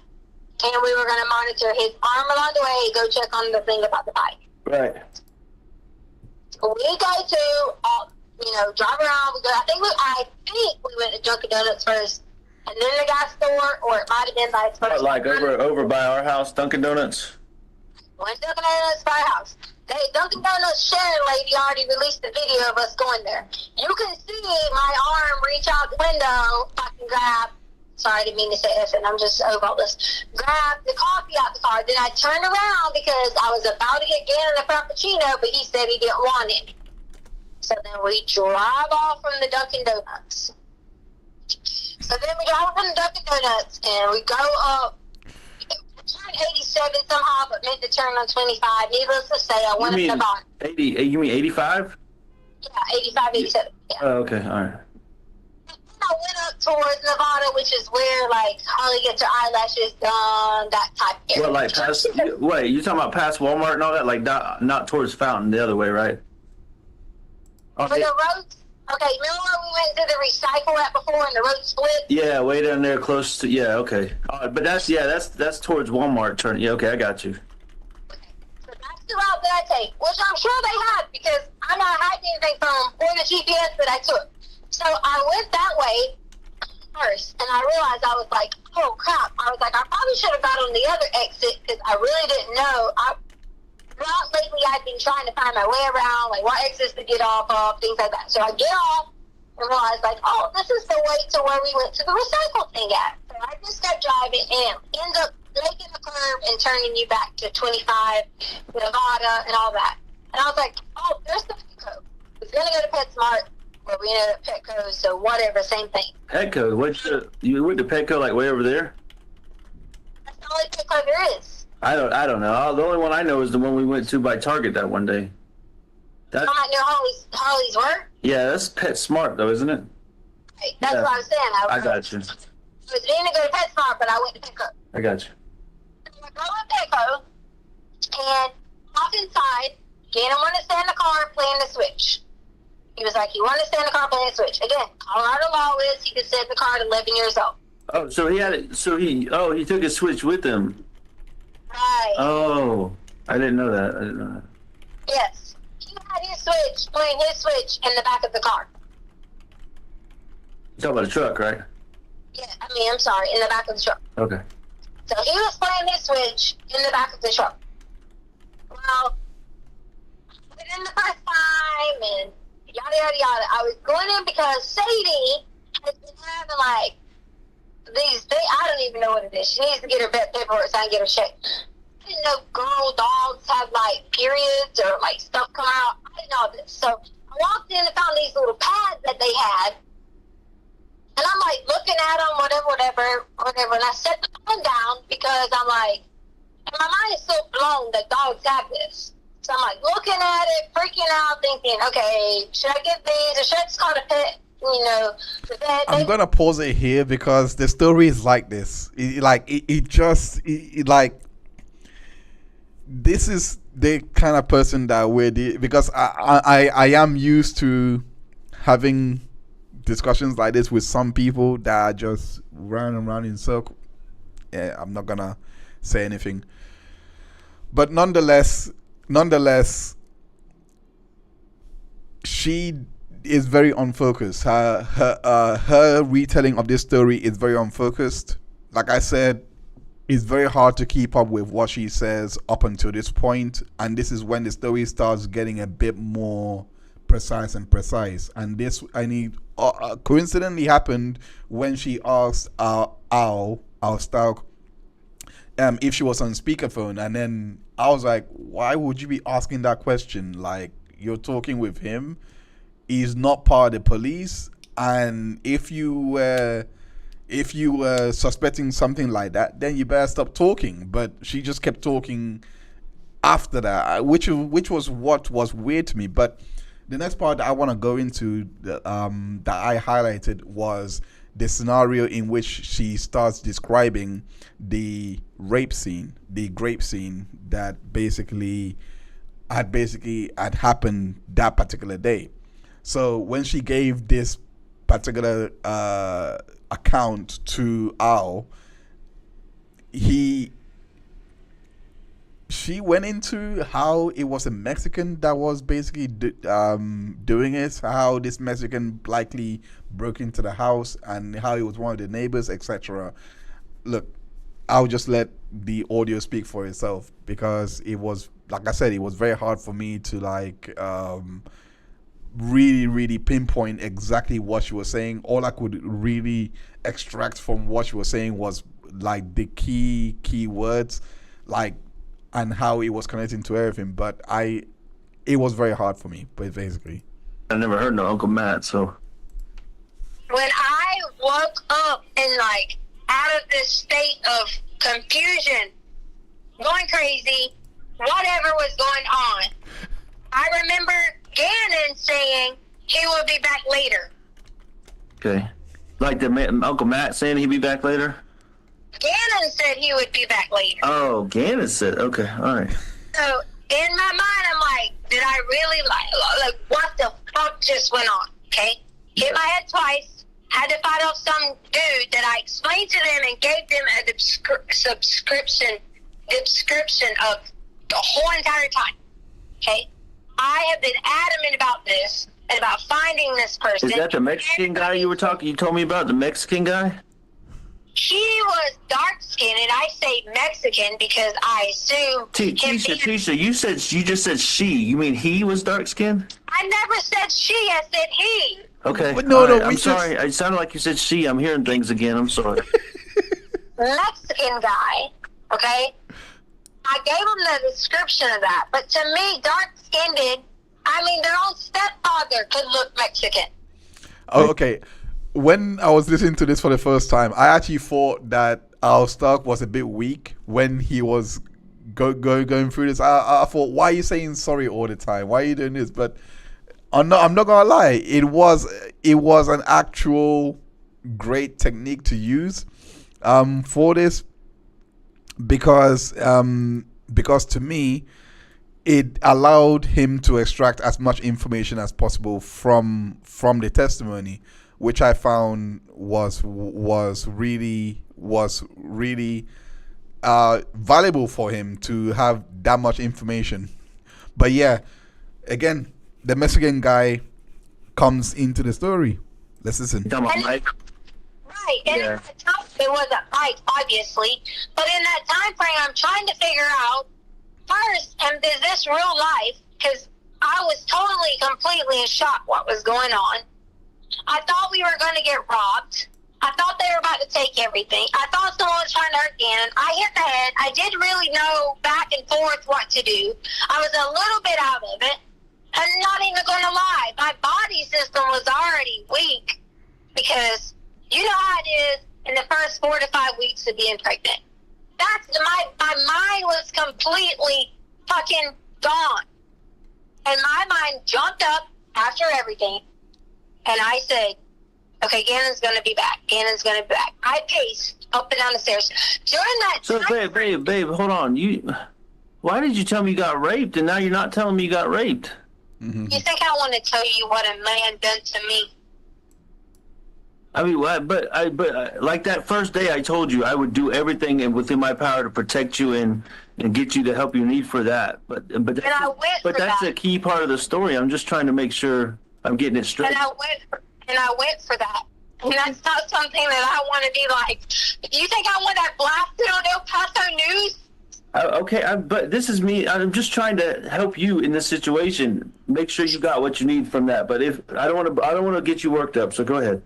And we were going to monitor his arm along the way, go check on the thing about the bike. Right. We go to, drive around. I think we went to Dunkin' Donuts first, and then the gas store, or it might have been by its first. Like over by our house, Dunkin' Donuts? Went to Dunkin' Donuts by our house. Dunkin' Donuts Sharon lady already released the video of us going there. You can see my arm reach out the window, fucking grab. Sorry, I didn't mean to say F, and I'm just over all this. Grab the coffee out the car. Then I turned around because I was about to get Gannon a Frappuccino, but he said he didn't want it. So then we drive off from the Dunkin' Donuts. So then we drive off from the Dunkin' Donuts, and we go up. Turn 87 somehow, but meant to turn on 25. Needless to say, I went up the bottom. 80? You mean 85? Yeah, 85, 87. Yeah. Oh, okay, all right. I went up towards Nevada, which is where, Holly gets her eyelashes done, that type of area. What, like past, wait, you talking about past Walmart and all that? Like, not towards Fountain, the other way, right? The roads, okay, remember where we went to the recycle at before and the road split? Yeah, way down there close to, okay. But that's towards Walmart turn. Yeah, okay, I got you. Okay, so that's the route that I take, which I'm sure they had, because I'm not hiding anything from them or the GPS that I took. So I went that way first, and I realized I was like, oh crap. I was like, I probably should have got on the other exit because I really didn't know. Lately I've been trying to find my way around, like what exits to get off of, things like that. So I get off and realize, this is the way to where we went to the recycle thing at. So I just kept driving and end up making the curve and turning you back to 25, Nevada, and all that. And I was like, oh, there's the Petco. I was going to go to PetSmart. Where we ended up Petco, so whatever, same thing. Petco? You went to Petco like way over there? That's the only Petco there is. I don't know. The only one I know is the one we went to by Target that one day. That's not near Holly's work? Yeah, that's PetSmart though, isn't it? Right, that's what I was saying. I got you. I was going to go to PetSmart, but I went to Petco. I got you. So I go to Petco, and Walk inside. Gannon wanted to stay in the car playing the Switch. He was like, he wanted to stay in the car playing the Switch. Again, Colorado law is he could sit in the car at 11 years old. Oh, so he had it. So he took his Switch with him. Right. Oh, I didn't know that. Yes. He had his Switch, playing his Switch in the back of the car. You talking about a truck, right? Yeah, I'm sorry, in the back of the truck. Okay. So he was playing his Switch in the back of the truck. Well, within the first time and yada yada yada, I was going in because Sadie has been having like I don't even know what it is. She needs to get her vet paperwork so I can get her checked. I didn't know girl dogs have like periods or like stuff come out. I didn't know this. So I walked in and found these little pads that they had. And I'm like looking at them, whatever. And I set the phone down because I'm like, and my mind is so blown that dogs have this. So I'm like looking at it, freaking out, thinking, okay, should I get these or should I just call the pet? The vet. I'm gonna pause it here because the story is like this. This is the kind of person that because I am used to having discussions like this with some people that are just round and round in circle. Yeah, I'm not gonna say anything, but nonetheless, she is very unfocused. Her retelling of this story is very unfocused. Like I said, it's very hard to keep up with what she says up until this point, and this is when the story starts getting a bit more precise. And this coincidentally happened when she asked our Stauch if she was on speakerphone, and then I was like, why would you be asking that question? Like, you're talking with him. He's not part of the police, and if you were suspecting something like that, then you better stop talking. But she just kept talking after that, which was what was weird to me. But the next part that I want to go into that I highlighted was the scenario in which she starts describing the rape scene, the grape scene that basically had happened that particular day. So when she gave this particular account to Al, she went into how it was a Mexican that was basically doing it, how this Mexican likely broke into the house, and how he was one of the neighbors, etc. Look, I'll just let the audio speak for itself, because it was, like I said, it was very hard for me to really pinpoint exactly what she was saying. All I could really extract from what she was saying was like the key words, like, and how it was connecting to everything. But it was very hard for me, but basically. I never heard no Uncle Matt, so. When I woke up and like out of this state of confusion, going crazy, whatever was going on, I remember Gannon saying he would be back later. Okay. Like Uncle Matt saying he'd be back later? Gannon said he would be back later. Oh, Gannon said, okay, all right. So in my mind, I'm like, did I really like what the fuck just went on? Okay. Hit my head twice. Had to fight off some dude that I explained to them and gave them a description of the whole entire time. Okay. I have been adamant about this and about finding this person. Is that the Mexican guy you told me about, the Mexican guy? He was dark skinned, and I say Mexican because I assume Tisha, you just said she. You mean he was dark skinned? I never said she, I said he. Okay. But no, I'm sorry. It sounded like you said she. I'm hearing things again. I'm sorry. Mexican guy, okay? I gave him the description of that. But to me, dark-skinned, their own stepfather could look Mexican. Oh, okay. When I was listening to this for the first time, I actually thought that our Stauch was a bit weak when he was going through this. I thought, why are you saying sorry all the time? Why are you doing this? But I'm not gonna lie. It was an actual great technique to use for this, because to me, it allowed him to extract as much information as possible from the testimony, which I found was really valuable for him to have that much information. But yeah, again, the Mexican guy comes into the story. Let's listen. Right, and Yeah. at the time, it was a fight, obviously. But in that time frame, I'm trying to figure out first, is this real life? Because I was totally, completely in shock what was going on. I thought we were going to get robbed. I thought they were about to take everything. I thought someone was trying to hurt Gannon. I hit the head. I didn't really know back and forth what to do. I was a little bit out of it. I'm not even going to lie. My body system was already weak because you know how it is in the first 4 to 5 weeks of being pregnant. That's my mind was completely fucking gone. And my mind jumped up after everything. And I said, okay, Gannon's going to be back. Gannon's going to be back. I paced up and down the stairs. During that So, time, babe, hold on. Why did you tell me you got raped, and now you're not telling me you got raped? you think I want to tell you what a man done to me? I mean, but like that first day, I told you I would do everything and within my power to protect you and get you the help you need for that. But And I went for that's that. a key part of the story. I'm just trying to make sure I'm getting it straight. And I went for that. And that's not something that I want to be like. You think I want that blasted on El Paso News? Okay, but this is me. I'm just trying to help you in this situation. Make sure you got what you need from that. But if I don't want to get you worked up. So go ahead.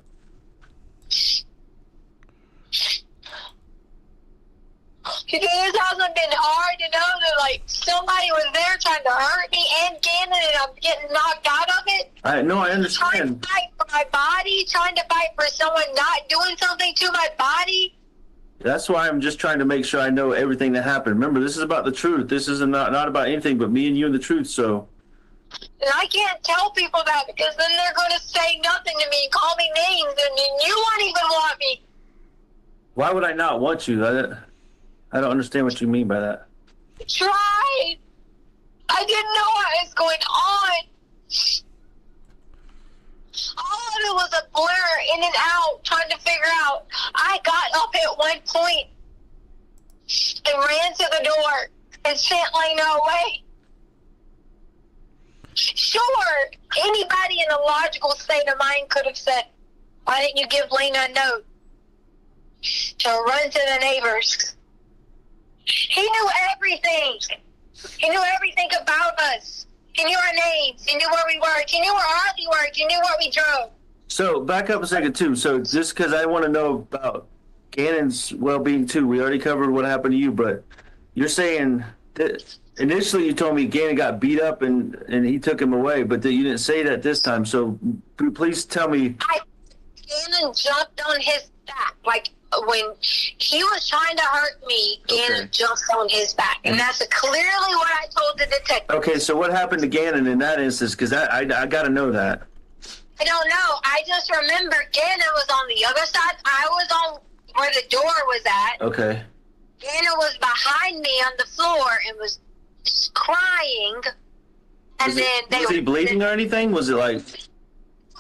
It hasn't been hard to know that like somebody was there trying to hurt me and Gannon, and I'm getting knocked out of it. I Trying understand. to fight for my body, trying to fight for someone not doing something to my body. That's why I'm just trying to make sure I know everything that happened. Remember, this is about the truth. This is not about anything but me and you and the truth. So. And I can't tell people that because then they're going to say nothing to me and call me names, and then you won't even want me. Why would I not want you? I don't understand what you mean by that. Tried. I didn't know what was going on. All of it was a blur, in and out, trying to figure out. I got up at one point and ran to the door and sent Lena away. Sure, anybody in a logical state of mind could have said, why didn't you give Lena a note to run to the neighbors? He knew everything. He knew everything about us. He knew our names. He knew where we worked. He knew where Ozzy worked. He knew where we drove. So back up a second too. So just because I want to know about Gannon's well-being too. We already covered what happened to you, but you're saying that initially you told me Gannon got beat up and he took him away, but that you didn't say that this time. So please tell me. Gannon jumped on his back. Like when he was trying to hurt me, Gannon jumped on his back. And that's clearly what I told the detective. Okay, so what happened to Gannon in that instance? Because I got to know that. I don't know. I just remember Gannon was on the other side. I was on where the door was at. Okay. Gannon was behind me on the floor and was crying. And Was he bleeding or anything? Was it like...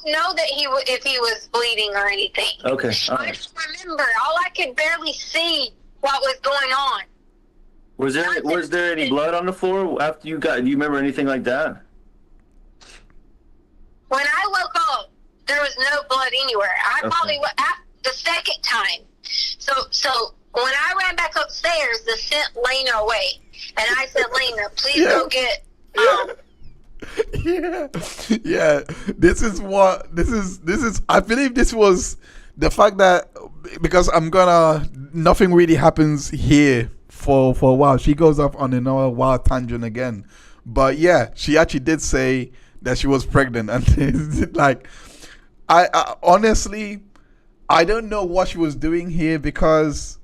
know that if he was bleeding or anything. Okay. All I right. just remember, all I could barely see what was going on. Was there any blood on the floor after you got? Do you remember anything like that? When I woke up, there was no blood anywhere. I probably went the second time. So when I ran back upstairs, the sent Lena away, and I said, Lena, please go get. Yeah. This is I believe this was the fact that, because nothing really happens here for a while. She goes off on another wild tangent again. But yeah, she actually did say that she was pregnant, and it's like I honestly I don't know what she was doing here, because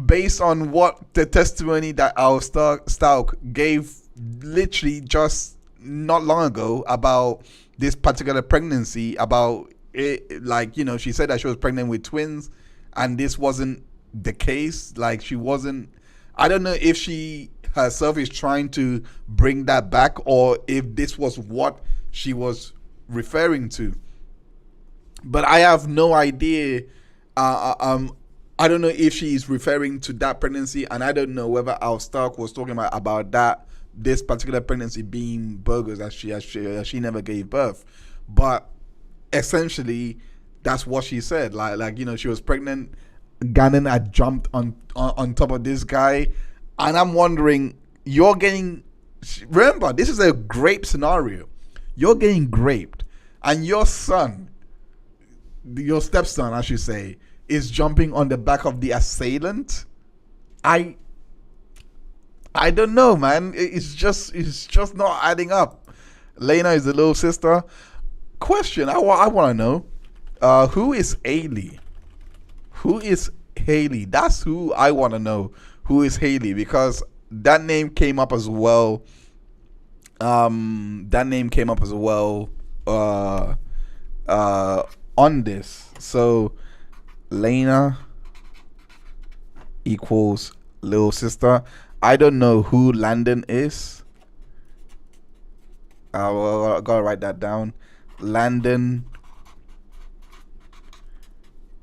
based on what the testimony that our Stauch gave literally just not long ago about this particular pregnancy, about it, like, you know, she said that she was pregnant with twins, and this wasn't the case. Like, she wasn't, I don't know if she herself is trying to bring that back, or if this was what she was referring to. But I have no idea. I don't know if she's referring to that pregnancy, and I don't know whether Al Stark was talking about that this particular pregnancy being bogus, as she never gave birth. But essentially, that's what she said. Like she was pregnant. Gannon had jumped on top of this guy, and I'm wondering, you're getting. Remember, this is a grape scenario. You're getting graped, and your son, your stepson, I should say, is jumping on the back of the assailant. I don't know, man. It's just not adding up. Lena is the little sister. Question: I want to know, who is Haley? Who is Haley? That's who I want to know. Who is Haley? Because that name came up as well. On this. So Lena equals little sister. I don't know who Landon is. I gotta write that down. Landon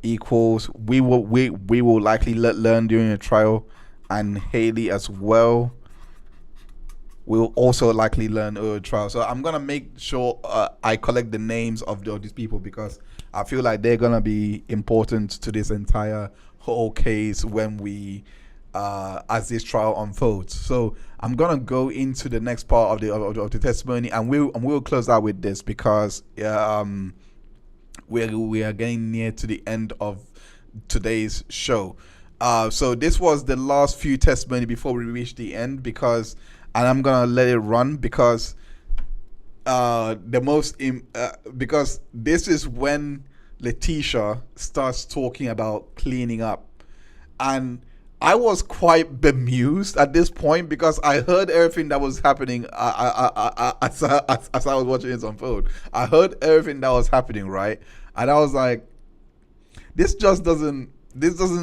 equals we will likely learn during the trial, and Haley as well will also likely learn during the trial. So I'm gonna make sure I collect the names of these people, because I feel like they're gonna be important to this entire whole case when we as this trial unfolds. So I'm gonna go into the next part of the testimony, and we'll close out with this, because we are getting near to the end of today's show. So this was the last few testimony before we reach the end, and I'm gonna let it run, because because this is when Letecia starts talking about cleaning up, and I was quite bemused at this point, because I heard everything that was happening as I was watching this unfold. I heard everything that was happening, right? And I was like, this doesn't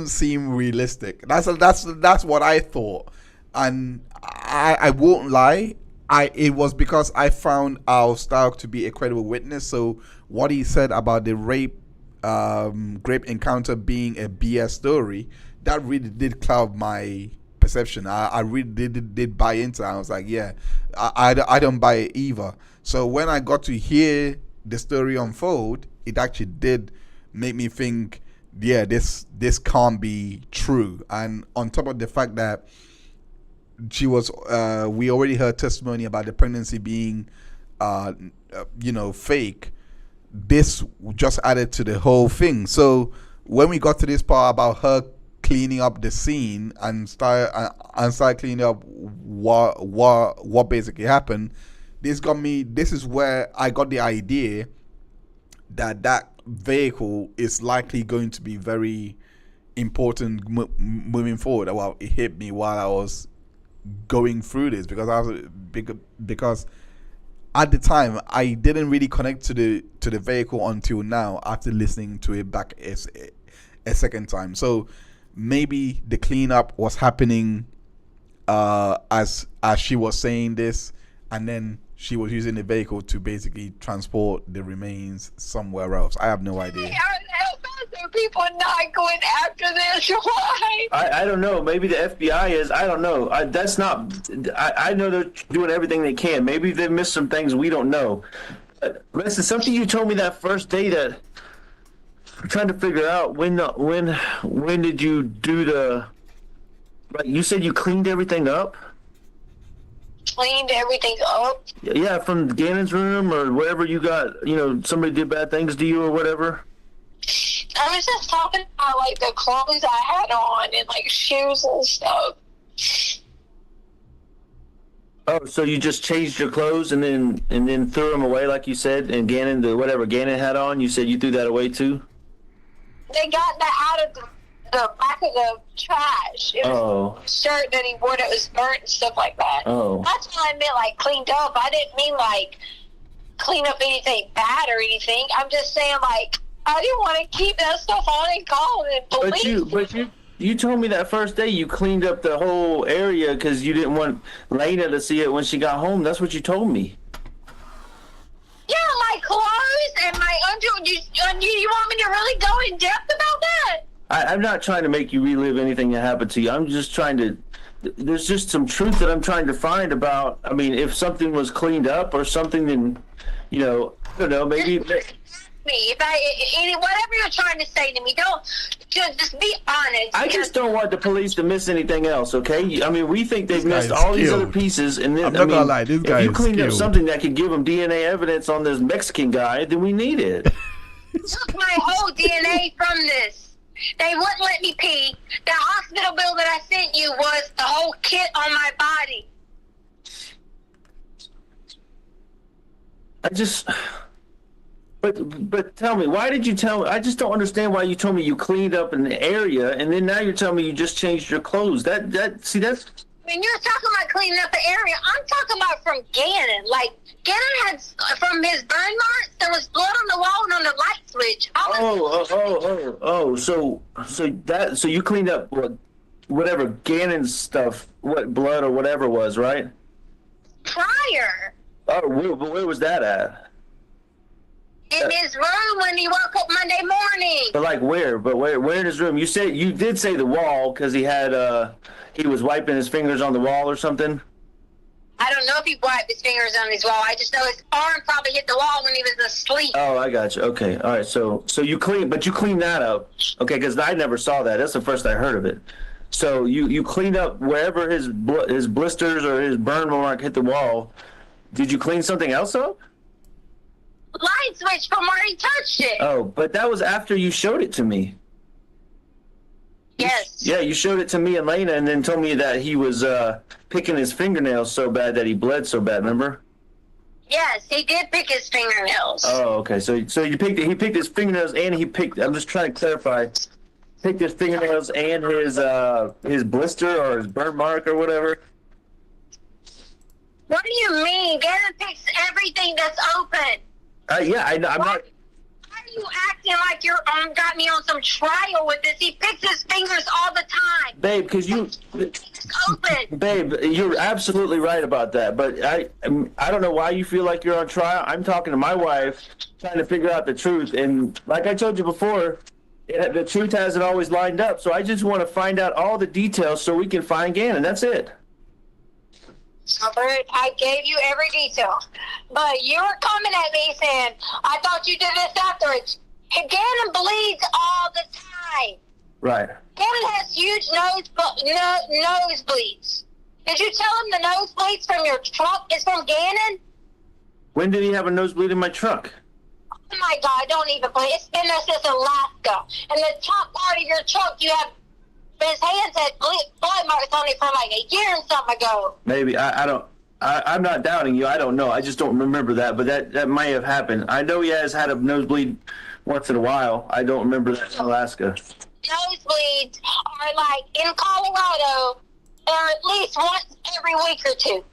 seem realistic. That's what I thought. And I won't lie, it was because I found Al Stark to be a credible witness. So what he said about the grape encounter being a BS story, that really did cloud my perception. I really did buy into it. I was like, yeah, I don't buy it either. So when I got to hear the story unfold, it actually did make me think, yeah, this can't be true. And on top of the fact that she was, we already heard testimony about the pregnancy being, fake. This just added to the whole thing. So when we got to this part about her cleaning up the scene and start cleaning up what basically happened, this is where I got the idea that vehicle is likely going to be very important moving forward. Well, it hit me while I was going through this, because at the time I didn't really connect to the vehicle until now, after listening to it back a second time. So maybe the cleanup was happening as she was saying this, and then she was using the vehicle to basically transport the remains somewhere else. I have no idea. Are people not going after this? Why? I don't know. Maybe the FBI is. I don't know. I know they're doing everything they can. Maybe they missed some things we don't know. Listen, something you told me that first day that I'm trying to figure out when did you do the? Like you said, you cleaned everything up. Cleaned everything up? Yeah, from Gannon's room or wherever you got. Somebody did bad things to you or whatever. I was just talking about like the clothes I had on and like shoes and stuff. Oh, so you just changed your clothes and then threw them away, like you said, and whatever Gannon had on, you said you threw that away too? They got that out of the back of the trash. It was a shirt that he wore that was burnt and stuff like that. Oh. That's what I meant, like cleaned up. I didn't mean like clean up anything bad or anything. I'm just saying like I didn't want to keep that stuff on and call and police. you told me that first day you cleaned up the whole area because you didn't want Lena to see it when she got home. That's what you told me. Yeah, my clothes and my underwear. You want me to really go in depth about that? I'm not trying to make you relive anything that happened to you. I'm just trying to. There's just some truth that I'm trying to find about. I mean, if something was cleaned up or something, then, I don't know, maybe. Me, whatever you're trying to say to me, don't just be honest. I just don't want the police to miss anything else, okay? I mean, we think they've This missed guy is all these skilled. other pieces, and then I'm not gonna lie, this guy if you is cleaned up skilled. something that could give them DNA evidence on this Mexican guy, then we need it. Took my whole DNA from this. They wouldn't let me pee. The hospital bill that I sent you was the whole kit on my body. But tell me, why did you tell me? I just don't understand why you told me you cleaned up an area, and then now you're telling me you just changed your clothes. That's. When you're talking about cleaning up the area, I'm talking about from Gannon. Like, Gannon had, from his burn marks, there was blood on the wall and on the light switch. So you cleaned up whatever Gannon's stuff, what blood or whatever was, right? Prior. Oh, where was that at? In his room when he woke up Monday morning. But like where? But where in his room? You did say the wall because he had he was wiping his fingers on the wall or something. I don't know if he wiped his fingers on his wall. I just know his arm probably hit the wall when he was asleep. Oh, I got you. Okay, all right. So you cleaned that up, okay? Because I never saw that. That's the first I heard of it. So you cleaned up wherever his blisters or his burn mark hit the wall. Did you clean something else up? Light switch from where he touched it. Oh, but that was after you showed it to me. Yes. Yeah, you showed it to me and Lena, and then told me that he was picking his fingernails so bad that he bled so bad. Remember? Yes, he did pick his fingernails. Oh, okay. So he picked his fingernails, and he picked. I'm just trying to clarify. Picked his fingernails and his blister or his burn mark or whatever. What do you mean? Gannon picks everything that's open. Yeah, I'm not. Why are you acting like you're got me on some trial with this? He picks his fingers all the time. Babe, because It's open. Babe, you're absolutely right about that. But I don't know why you feel like you're on trial. I'm talking to my wife, trying to figure out the truth. And like I told you before, the truth hasn't always lined up. So I just want to find out all the details so we can find Gannon. That's it. Albert, I gave you every detail. But you were coming at me saying, I thought you did this afterwards. Gannon bleeds all the time. Right. Gannon has huge nosebleeds. Did you tell him the nosebleeds from your truck is from Gannon? When did he have a nosebleed in my truck? Oh my God, don't even play. It's been there since Alaska. And the top part of your truck, you have his hands had blood marks on it from like a year and something ago. Maybe. I'm not doubting you. I don't know. I just don't remember that. But that might have happened. I know he has had a nosebleed once in a while. I don't remember that in Alaska. Nosebleeds are like in Colorado, or at least once every week or two.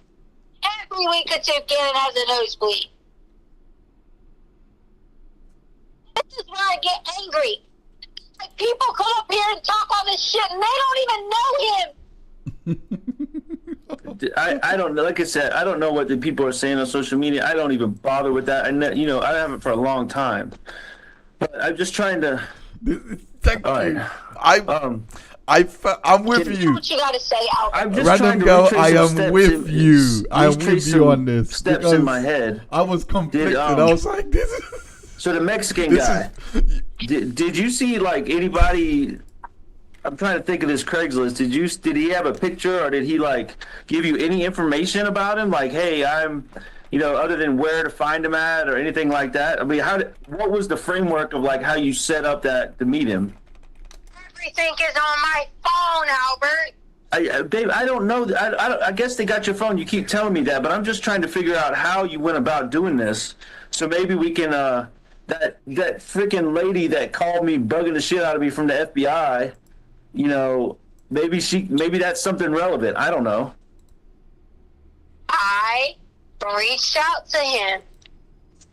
Every week or two, Gannon has a nosebleed. This is where I get angry. Like, people come up here and talk all this shit, and they don't even know him. I don't know. Like I said, I don't know what the people are saying on social media. I don't even bother with that. And I haven't for a long time. But I'm just trying to. Thank All you. right. I'm with you. What you gotta say, Albert? I'm just Random trying to girl, retrace I some am steps with you. I am retrace with you some on this. Steps because in my head. I was conflicted. I was like, this is. So the Mexican This guy. Did you see like anybody? I'm trying to think of this Craigslist. Did he have a picture, or did he like give you any information about him? Like, hey, I'm, other than where to find him at or anything like that. I mean, what was the framework of like how you set up that to meet him? Everything is on my phone, Albert. Babe, I don't know. I guess they got your phone. You keep telling me that, but I'm just trying to figure out how you went about doing this. So maybe we can. That freaking lady that called me bugging the shit out of me from the FBI. Maybe that's something relevant. I don't know. I reached out to him.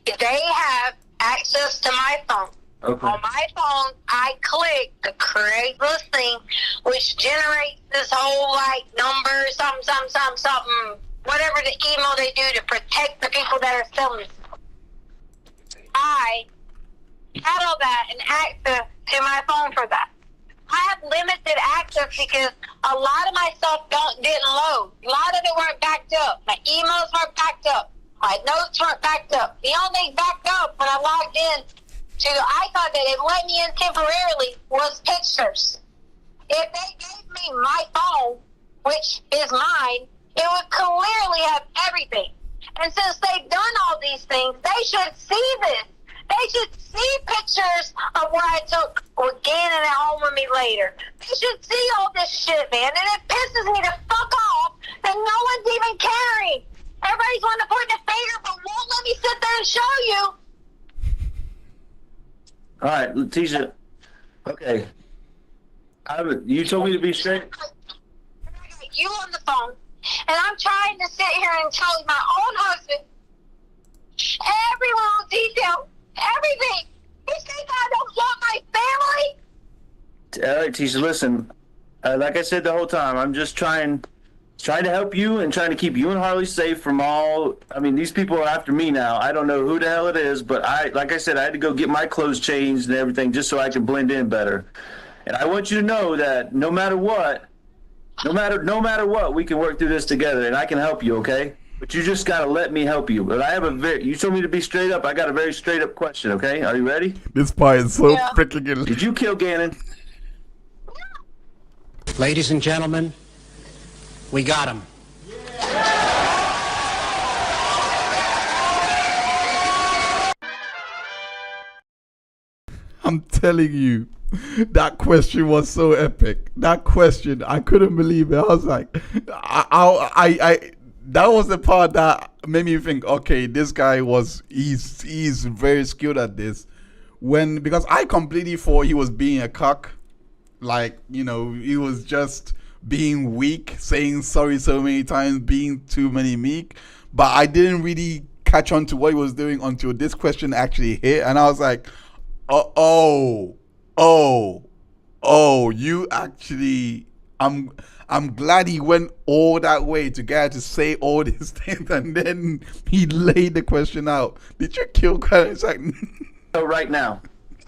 They have access to my phone. Okay. On my phone, I click the create listing, which generates this whole like number, something, whatever the email they do to protect the people that are selling. I had all that and access to my phone for that. I have limited access because a lot of my stuff didn't load. A lot of it weren't backed up. My emails weren't backed up. My notes weren't backed up. The only thing backed up when I logged in to the icon that it let me in temporarily was pictures. If they gave me my phone, which is mine, it would clearly have everything. And since they've done all these things, they should see this. They should see pictures of what I took with Gannon at home with me later. They should see all this shit, man. And it pisses me to fuck off that no one's even caring. Everybody's wanting to point the finger, but won't let me sit there and show you. All right, Letecia. Okay. You told me to be straight. I got you on the phone, and I'm trying to sit here and tell my own husband every little detail, everything. You think I don't want my family? All right, Tisha, listen. Like I said the whole time, I'm just trying to help you and trying to keep you and Harley safe from all. I mean, these people are after me now. I don't know who the hell it is, but like I said, I had to go get my clothes changed and everything just so I can blend in better. And I want you to know that no matter what, we can work through this together, and I can help you, okay? But you just gotta let me help you. But you told me to be straight up. I got a very straight up question, okay? Are you ready? This part is so freaking. Did you kill Gannon? Ladies and gentlemen, we got him. I'm telling you, that question was so epic. That question, I couldn't believe it. I was like, that was the part that made me think, okay, this guy he's very skilled at this. Because I completely thought he was being a cuck. Like, he was just being weak, saying sorry so many times, being too many meek. But I didn't really catch on to what he was doing until this question actually hit. And I was like, oh, you actually, I'm glad he went all that way to get to say all these things, and then he laid the question out. Did you kill Gannon? It's like, So right now.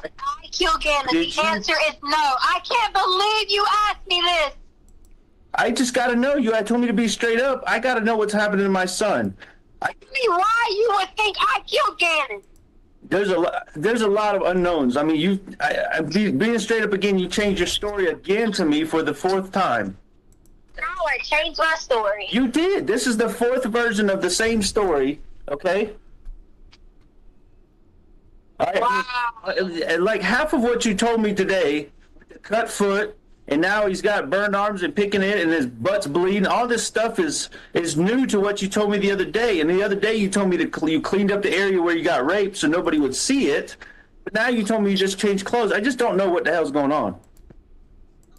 I killed Gannon. The answer is no. I can't believe you asked me this. I just gotta know you. I told me to be straight up. I gotta know what's happening to my son. Tell me why you would think I killed Gannon. There's a lot of unknowns. I mean, being straight up again, you changed your story again to me for the fourth time. No, I changed my story. You did. This is the fourth version of the same story, okay? Wow. Like half of what you told me today, the cut foot, and now he's got burned arms and picking it, and his butt's bleeding. All this stuff is new to what you told me the other day. And the other day you told me you cleaned up the area where you got raped so nobody would see it. But now you told me you just changed clothes. I just don't know what the hell's going on.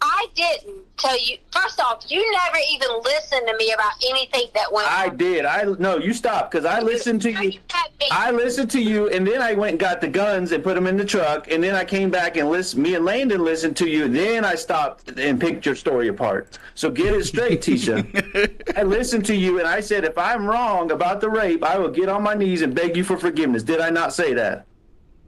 I didn't tell you. First off, you never even listened to me about anything that went on. I did. No, you stopped, because I listened to you. I listened to you, and then I went and got the guns and put them in the truck, and then I came back and me and Landon listened to you, and then I stopped and picked your story apart. So get it straight, Tisha. I listened to you, and I said, if I'm wrong about the rape, I will get on my knees and beg you for forgiveness. Did I not say that?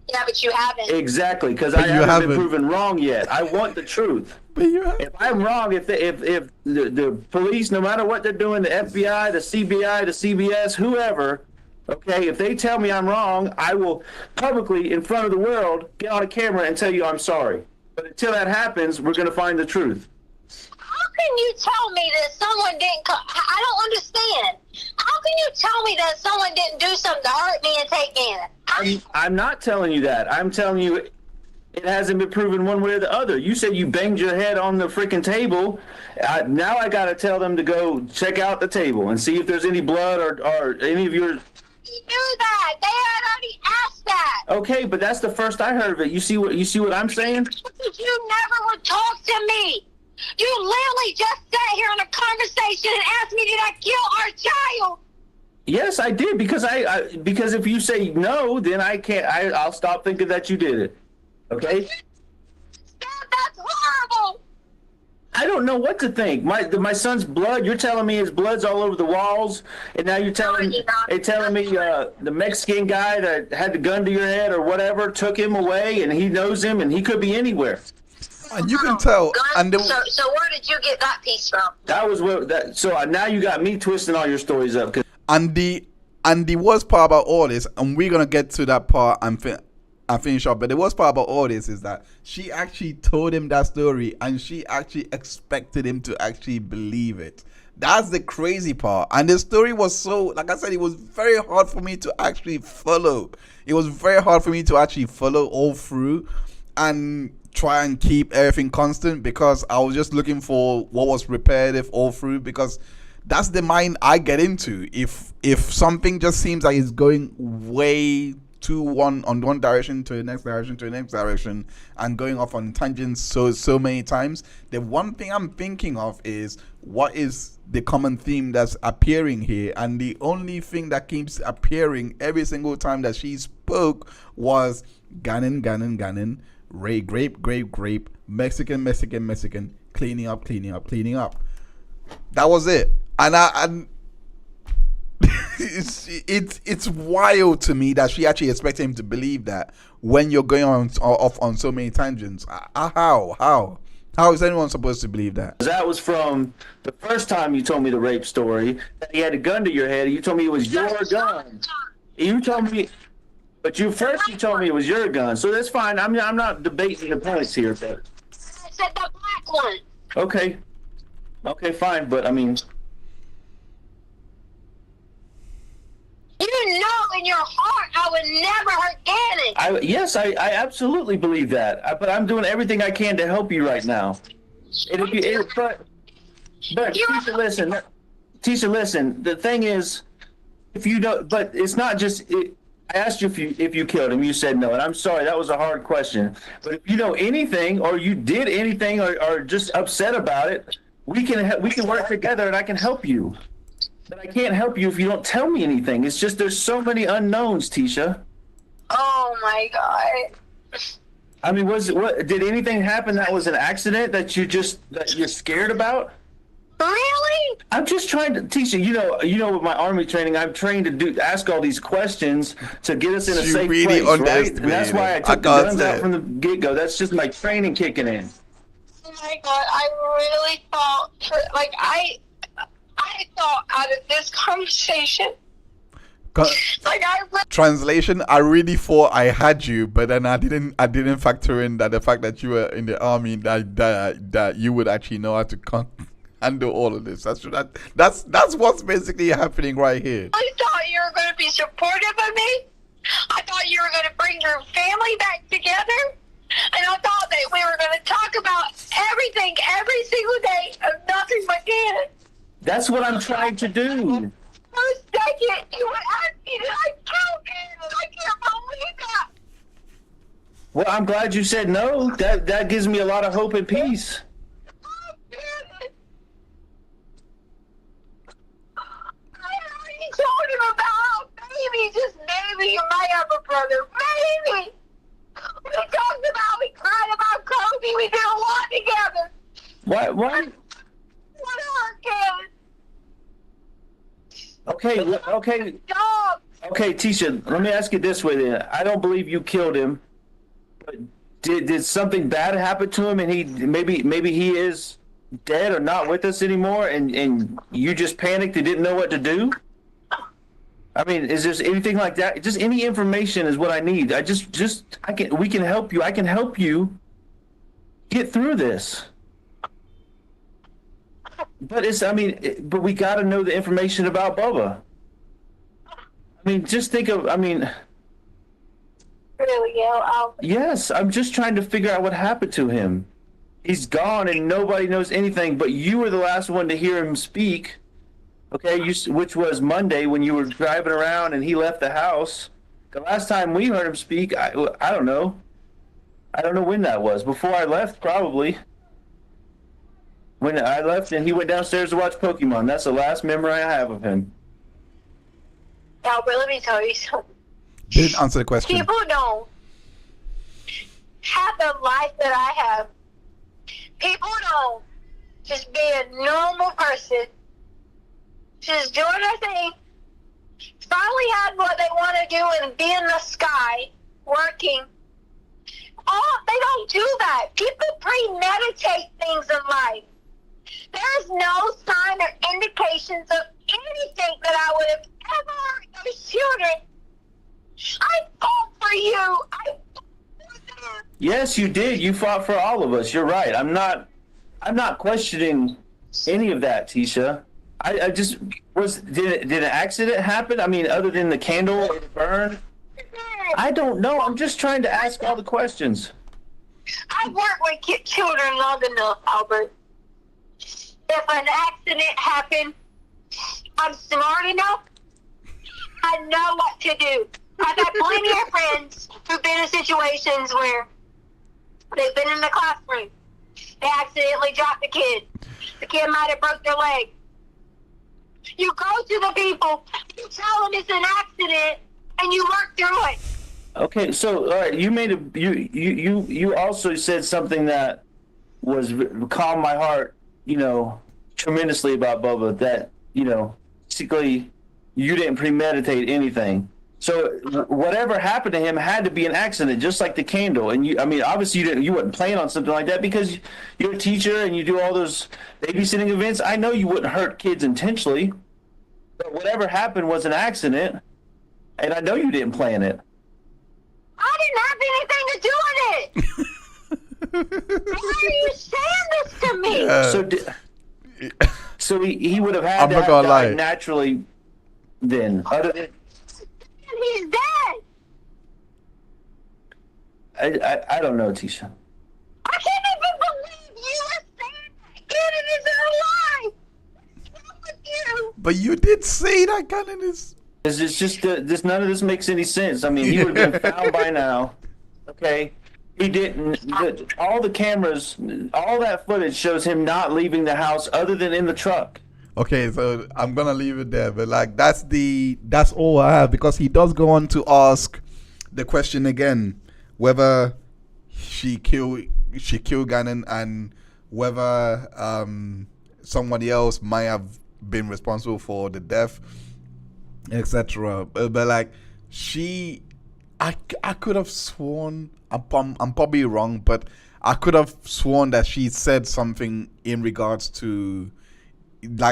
Yeah, but you haven't. Exactly, because I haven't been proven wrong yet. I want the truth. But you haven't. If I'm wrong, if the police, no matter what they're doing, the FBI, the CBI, the CBS, whoever, okay, if they tell me I'm wrong, I will publicly, in front of the world, get on a camera and tell you I'm sorry. But until that happens, we're going to find the truth. How can you tell me that someone didn't I don't understand. How can you tell me that someone didn't do something to hurt me and take Gannon? I'm not telling you that. I'm telling you it hasn't been proven one way or the other. You said you banged your head on the freaking table. Now I got to tell them to go check out the table and see if there's any blood or any of your... You knew that. They had already asked that. Okay, but that's the first I heard of it. You see what I'm saying? You never would talk to me. You literally just sat here on a conversation and asked me, did I kill our child? Yes, I did, because because if you say no, then I can't. I'll stop thinking that you did it. Okay? That's horrible. I don't know what to think. My son's blood. You're telling me his blood's all over the walls, and now you're telling me the Mexican guy that had the gun to your head or whatever took him away, and he knows him, and he could be anywhere. And you can tell. And So where did you get that piece from? That was what that. So now you got me twisting all your stories up. And the worst part about all this, and we're gonna get to that part and finish up. But the worst part about all this is that she actually told him that story, and she actually expected him to actually believe it. That's the crazy part. And the story was so, like I said, it was very hard for me to actually follow. It was very hard for me to actually follow all through and try and keep everything constant, because I was just looking for what was repetitive all through, because that's the mind I get into. If something just seems like it's going way too one direction to the next direction to the next direction and going off on tangents so many times, the one thing I'm thinking of is what is the common theme that's appearing here. And the only thing that keeps appearing every single time that she spoke was Gannon, Ray, grape, Mexican, cleaning up. That was it. And it's wild to me that she actually expected him to believe that when you're going off on so many tangents. How is anyone supposed to believe that? That was from the first time you told me the rape story, that he had a gun to your head. You told me it was your gun. You told me. But you told me it was your gun, so that's fine. I'm not debating the points here, but I said the black one. Okay, fine. But I mean, you know in your heart I would never hurt Gannon. Yes, I absolutely believe that. But I'm doing everything I can to help you right now. But Tisha, listen. The thing is, if you don't, but it's not just. I asked you if you killed him. You said no, and I'm sorry. That was a hard question. But if you know anything, or you did anything, or just upset about it, we can work together, and I can help you. But I can't help you if you don't tell me anything. It's just there's so many unknowns, Tisha. Oh my God. I mean, did anything happen that was an accident that you're scared about? Really? I'm just trying to, Tisha. You know, with my army training, I'm trained to ask all these questions to get us in a safe place, right? And that's why I took the guns out from the get-go. That's just my training kicking in. Oh my God! I really thought, I thought out of this conversation. Translation: I really thought I had you, but then I didn't factor in that the fact that you were in the army, that you would actually know how to handle all of this. That's what's basically happening right here. I thought you were going to be supportive of me. I thought you were going to bring your family back together, and I thought that we were going to talk about everything every single day of nothing but Gannon. That's what I'm trying to do. For a second, you would ask me that I killed Gannon. I can't believe that. Well, I'm glad you said no. That gives me a lot of hope and peace. Told him about maybe, just maybe, you might have a brother. Maybe. We talked about, we cried about Kobe. We did a lot together. What? Whatever, Kevin. Okay. Dog. Okay, Tisha, let me ask it this way then. I don't believe you killed him. But did something bad happen to him, and he maybe he is dead or not with us anymore, and you just panicked and didn't know what to do? I mean, is there anything like that? Just any information is what I need. We can help you. I can help you get through this. But but we got to know the information about Bubba. I mean, just think of, Really, Gail? Yes, I'm just trying to figure out what happened to him. He's gone and nobody knows anything, but you were the last one to hear him speak. Okay, which was Monday when you were driving around and he left the house. The last time we heard him speak, I don't know. I don't know when that was. Before I left, probably. When I left and he went downstairs to watch Pokemon. That's the last memory I have of him. Now, but let me tell you something. Didn't answer the question. People don't. have the life that I have. People don't just be a normal person, just doing their thing, finally have what they want to do and be in the sky, working. Oh, they don't do that. People premeditate things in life. There's no sign or indications of anything that I would have ever hurt those children. I fought for you. I fought for them. Yes, you did. You fought for all of us. You're right. I'm not questioning any of that, Tisha. I just did an accident happen? I mean, other than the candle or the burn? I don't know. I'm just trying to ask all the questions. I've worked with children long enough, Albert. If an accident happened, I'm smart enough. I know what to do. I've had plenty of friends who've been in situations where they've been in the classroom. They accidentally dropped the kid. The kid might have broke their leg. You go to the people, you tell them it's an accident, and you work through it. Okay, so all right, you also said something that was calmed my heart, tremendously about Bubba. That basically you didn't premeditate anything. So whatever happened to him had to be an accident, just like the candle. And obviously you wouldn't plan on something like that because you're a teacher and you do all those babysitting events. I know you wouldn't hurt kids intentionally, but whatever happened was an accident, and I know you didn't plan it. I didn't have anything to do with it. Why are you saying this to me? So he would have had to have died naturally then. Other than he's dead. I don't know, Tisha. I can't even believe you are saying that Gannon isn't alive. What's wrong with you? But you did say that Gannon is. It's just none of this makes any sense. I mean, he would have been found by now. Okay, he didn't. All the cameras, all that footage shows him not leaving the house, other than in the truck. Okay, so I'm gonna leave it there, but that's all I have, because he does go on to ask the question again, whether she killed Gannon and whether somebody else might have been responsible for the death, etc. But I could have sworn, I'm probably wrong, but I could have sworn that she said something in regards to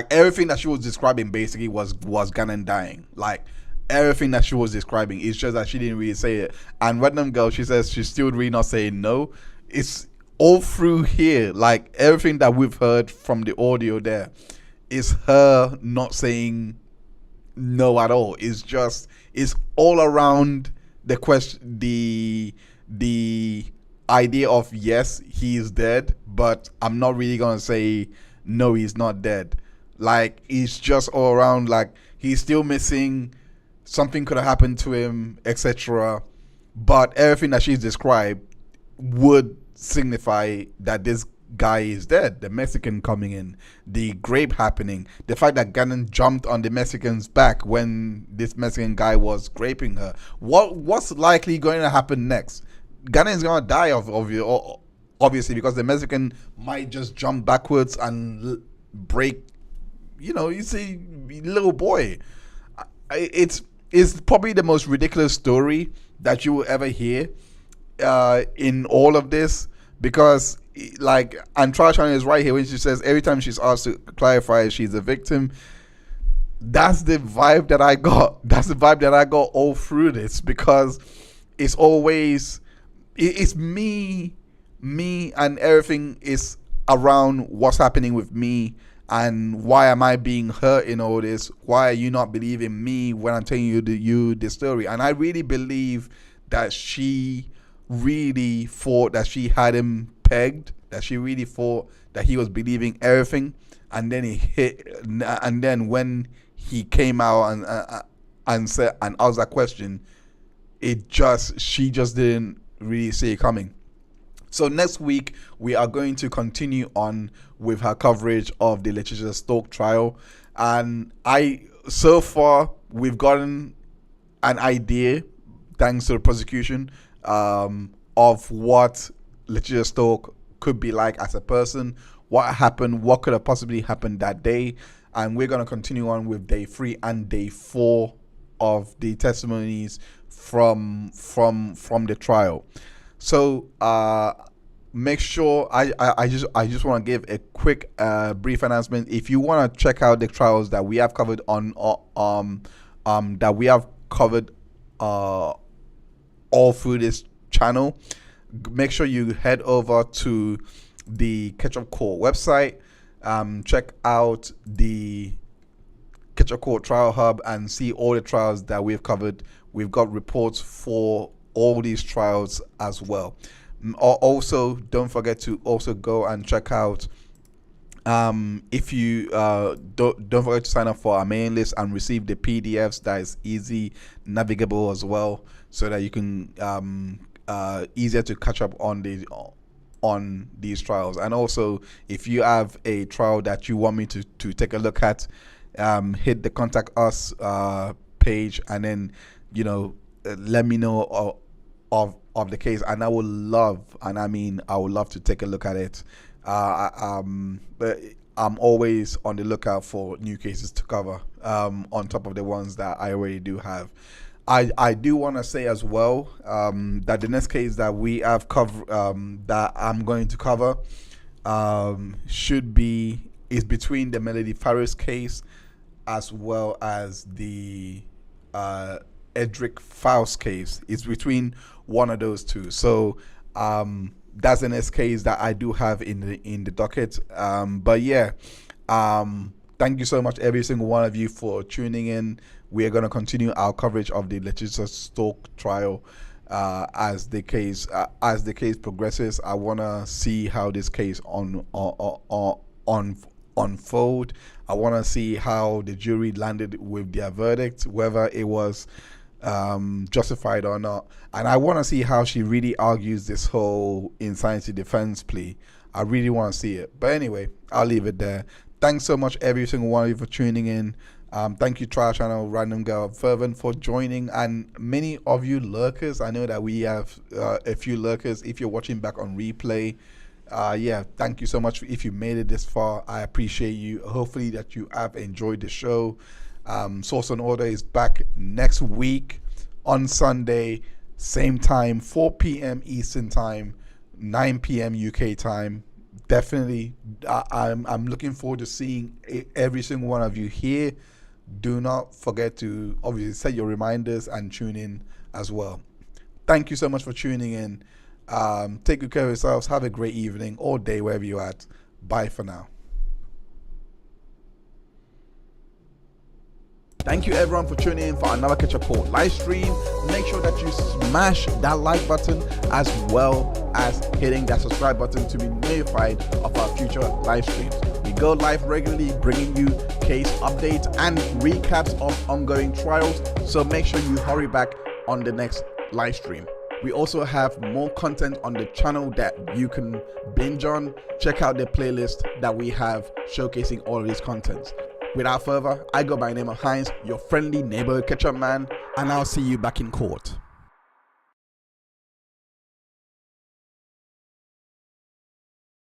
everything that she was describing basically was Gannon dying. Everything that she was describing, it's just that she didn't really say it. And Random Girl, she says she's still really not saying no. It's all through here, everything that we've heard from the audio there is her not saying no at all. It's all around the question, the idea of yes, he is dead, but I'm not really gonna say no, he's not dead. It's just all around, he's still missing, something could have happened to him, etc. But everything that she's described would signify that this guy is dead. The Mexican coming in, the grape happening, the fact that Gannon jumped on the Mexican's back when this Mexican guy was graping her. What's likely going to happen next? Gannon's gonna die obviously, because the Mexican might just jump backwards and break. You see, little boy. It's probably the most ridiculous story that you will ever hear in all of this, because and Trashan is right here when she says every time she's asked to clarify she's a victim. That's the vibe that I got. That's the vibe that I got all through this, because it's always it's me, and everything is around what's happening with me, and why am I being hurt in all this? Why are you not believing me when I'm telling you the story? And I really believe that she really thought that she had him pegged, that she really thought that he was believing everything, and then and then when he came out and said and asked that question, she just didn't really see it coming. So next week we are going to continue on with her coverage of the Letecia Stauch trial, and so far we've gotten an idea, thanks to the prosecution, of what Letecia Stauch could be like as a person, what happened, what could have possibly happened that day. And we're going to continue on with day 3 and day 4 of the testimonies from the trial. So make sure I just want to give a quick brief announcement. If you want to check out the trials that we have covered on all through this channel, make sure you head over to the Ketchup Court website, check out the Ketchup Court Trial Hub and see all the trials that we've covered. We've got reports for all these trials as well. Also, don't forget to also go and check out, if you don't forget to sign up for our mailing list and receive the PDFs that is easy navigable as well, so that you can easier to catch up on these trials. And also, if you have a trial that you want me to take a look at, hit the contact us page, and then let me know of the case, and I would love, and I mean I would love to take a look at it. But I'm always on the lookout for new cases to cover, on top of the ones that I already do have. I do want to say as well that the next case that we have that I'm going to cover is between the Melody Faris case as well as the Edric Faust case. It's between one of those two. So that's the next case that I do have in the docket. But yeah, thank you so much, every single one of you, for tuning in. We are going to continue our coverage of the Letecia Stauch trial as the case progresses. I want to see how this case unfold. I want to see how the jury landed with their verdict, whether it was justified or not, and I want to see how she really argues this whole insanity defense plea. I really want to see it. But anyway, I'll leave it there. Thanks so much, every single one of you, for tuning in. Thank you, Trial Channel, Random Girl, Fervent, for joining, and many of you lurkers. I know that we have a few lurkers. If you're watching back on replay, yeah, thank you so much if you made it this far. I appreciate you. Hopefully that you have enjoyed the show. Source and Order is back next week on Sunday, same time, 4 p.m. Eastern time, 9 p.m. UK time. Definitely, I'm looking forward to seeing every single one of you here. Do not forget to obviously set your reminders and tune in as well. Thank you so much for tuning in. Take good care of yourselves. Have a great evening or day wherever you're at. Bye for now. Thank you everyone for tuning in for another Ketchup Court live stream. Make sure that you smash that like button as well as hitting that subscribe button to be notified of our future live streams. We go live regularly, bringing you case updates and recaps of ongoing trials, so make sure you hurry back on the next live stream. We also have more content on the channel that you can binge on. Check out the playlist that we have showcasing all of these contents. Without further, I go by the name of Heinz, your friendly neighborhood ketchup man, and I'll see you back in court.